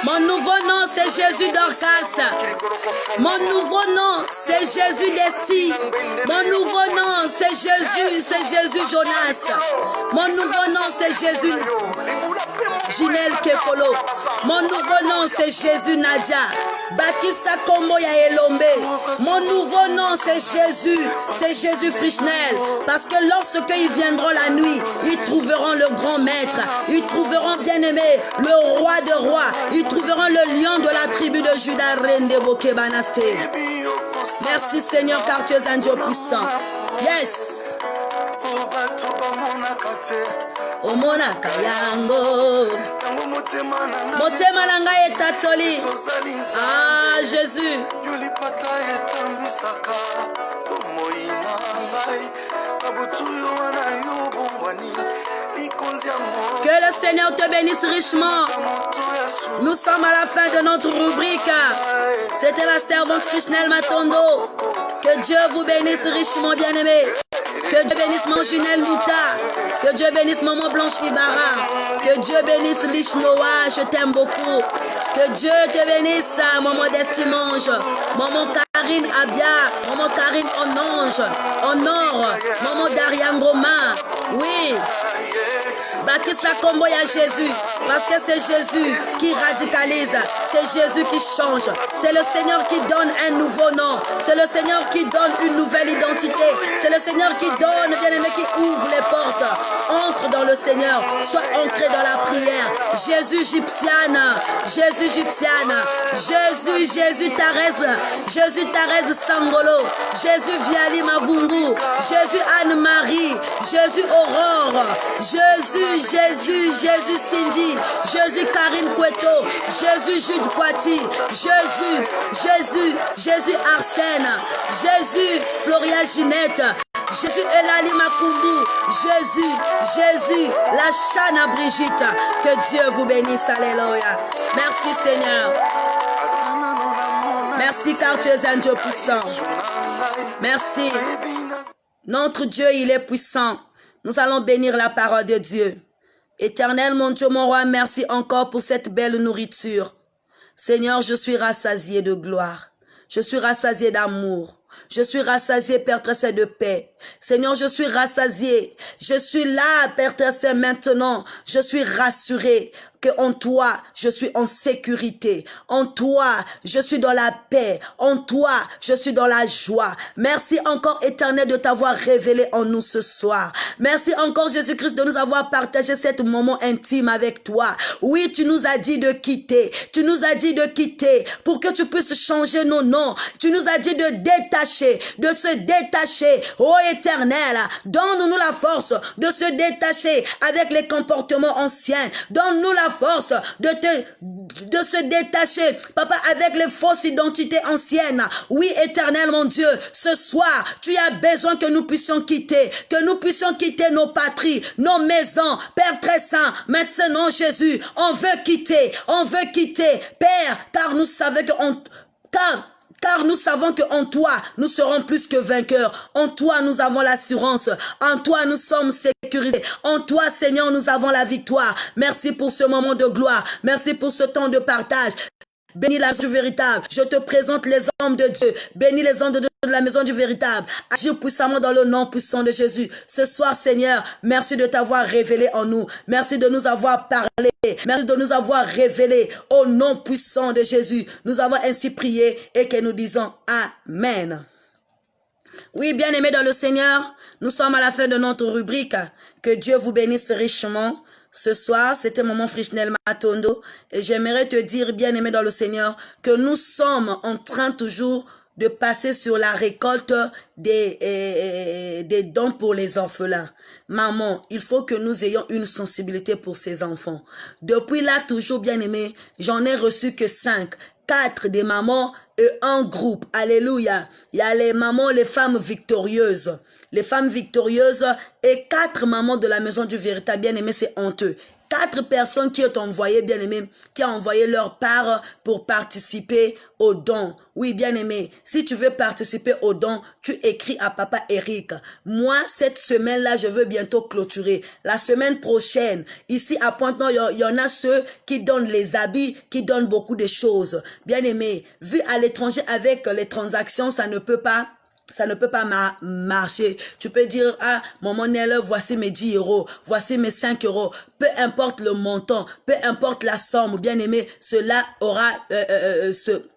Mon nouveau nom, c'est Jésus Dorcas. Mon nouveau nom, c'est Jésus d'Esti. Mon nouveau nom, c'est Jésus Jonas. Mon nouveau nom, c'est Jésus Ginel Kepolo. Mon nouveau nom, c'est Jésus Nadia. Bakissa Komboya Elombe. Mon nouveau nom, c'est Jésus Frischnel. Parce que lorsque ils viendront la nuit, ils trouveront le grand maître. Ils trouveront bien-aimé le roi de rois. Ils trouveront le lion de la tribu de Juda, Rende Bokebanaste. Merci Seigneur car tu es un Dieu puissant. Yes. Omona kayango motema na ngai etatoli. Ah Jésus. Que le Seigneur te bénisse richement. Nous sommes à la fin de notre rubrique. C'était la servante Frischnel Matondo. Que Dieu vous bénisse richement, bien-aimés. Que Dieu bénisse mon Junel Mouta. Que Dieu bénisse Maman Blanche Ibarra. Que Dieu bénisse Lich Noah. Je t'aime beaucoup. Que Dieu te bénisse, Maman Destimange. Maman Karine Abia. Maman Karine Onange. Honor. Maman Darian Goma. Oui. Bakissa Komboya Jésus. Parce que c'est Jésus qui radicalise. C'est Jésus qui change. C'est le Seigneur qui donne un nouveau nom. C'est le Seigneur qui donne une nouvelle identité. C'est le Seigneur qui donne, bien-aimé, qui ouvre les portes. Entre dans le Seigneur. Sois ancré dans la prière. Jésus Gypsiane. Jésus Gypsiane. Jésus Thérèse. Jésus Thérèse Sangolo. Jésus Viali Mavungu. Jésus Anne-Marie. Jésus Aurore. Jésus Cindy. Jésus Karine Kweto. Jésus Jude Poiti. Jésus Arsène. Jésus Floria Ginette. Jésus Elali Makumbu. Jésus la Chana Brigitte. Que Dieu vous bénisse. Alléluia. Merci Seigneur. Merci car tu es un Dieu puissant. Merci. Notre Dieu, il est puissant. Nous allons bénir la parole de Dieu. Éternel, mon Dieu, mon roi, merci encore pour cette belle nourriture. Seigneur, je suis rassasié de gloire. Je suis rassasié d'amour. Je suis rassasié, Père très saint, de paix. Seigneur, je suis rassasié. Je suis là, Père très saint, maintenant. Je suis rassuré que en toi, je suis en sécurité. En toi, je suis dans la paix. En toi, je suis dans la joie. Merci encore, Éternel, de t'avoir révélé en nous ce soir. Merci encore, Jésus-Christ, de nous avoir partagé cet moment intime avec toi. Oui, tu nous as dit de quitter. Tu nous as dit de quitter pour que tu puisses changer nos noms. Tu nous as dit de se détacher. Oh Éternel, donne-nous la force de se détacher avec les comportements anciens. Donne-nous la force de se détacher, Papa, avec les fausses identités anciennes. Oui, Éternel, mon Dieu, ce soir, tu as besoin que nous puissions quitter nos patries, nos maisons. Père très saint, maintenant, Jésus, on veut quitter, Père, car nous savons Car nous savons qu'en toi, nous serons plus que vainqueurs. En toi, nous avons l'assurance. En toi, nous sommes sécurisés. En toi, Seigneur, nous avons la victoire. Merci pour ce moment de gloire. Merci pour ce temps de partage. Bénis la maison du véritable. Je te présente les hommes de Dieu. Bénis les hommes de Dieu de la maison du véritable. Agis puissamment dans le nom puissant de Jésus. Ce soir, Seigneur, merci de t'avoir révélé en nous. Merci de nous avoir parlé. Merci de nous avoir révélé au nom puissant de Jésus. Nous avons ainsi prié et que nous disons Amen. Oui, bien-aimés dans le Seigneur, nous sommes à la fin de notre rubrique. Que Dieu vous bénisse richement. Ce soir, c'était Maman Frichnel Matondo et j'aimerais te dire, bien-aimé dans le Seigneur, que nous sommes en train toujours de passer sur la récolte des dons pour les orphelins. Maman, il faut que nous ayons une sensibilité pour ces enfants. Depuis là, toujours, bien-aimé, j'en ai reçu que 5. 4 des mamans et un groupe. Alléluia. Il y a les mamans, les femmes victorieuses. Les femmes victorieuses et 4 mamans de la maison du véritable. Bien-aimé, c'est honteux. 4 personnes qui ont envoyé, bien-aimé, qui ont envoyé leur part pour participer aux dons. Oui, bien-aimé, si tu veux participer aux dons, tu écris à Papa Eric. Moi, cette semaine-là, je veux bientôt clôturer. La semaine prochaine, ici à Pointe-Noire, il y en a ceux qui donnent les habits, qui donnent beaucoup de choses. Bien-aimé, vu à l'étranger avec les transactions, ça ne peut pas marcher. Tu peux dire, ah, maman Nelle, voici mes 10 euros, voici mes 5 euros. Peu importe le montant, peu importe la somme, bien aimé, cela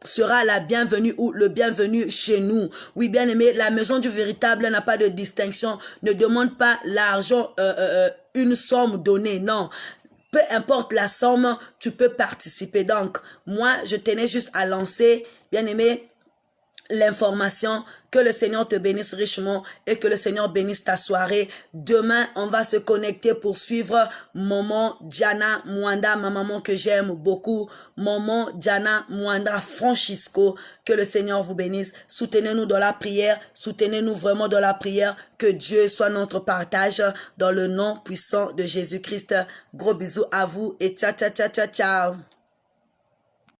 sera la bienvenue ou le bienvenu chez nous. Oui, bien aimé, la maison du véritable n'a pas de distinction, ne demande pas l'argent, une somme donnée, non. Peu importe la somme, tu peux participer. Donc, moi, je tenais juste à lancer, bien aimé, l'information. Que le Seigneur te bénisse richement et que le Seigneur bénisse ta soirée. Demain, on va se connecter pour suivre Maman Diana Mwanda, ma maman que j'aime beaucoup. Maman Diana Mwanda Francisco. Que le Seigneur vous bénisse. Soutenez-nous dans la prière. Soutenez-nous vraiment dans la prière. Que Dieu soit notre partage dans le nom puissant de Jésus-Christ. Gros bisous à vous et ciao, ciao, ciao, ciao, ciao.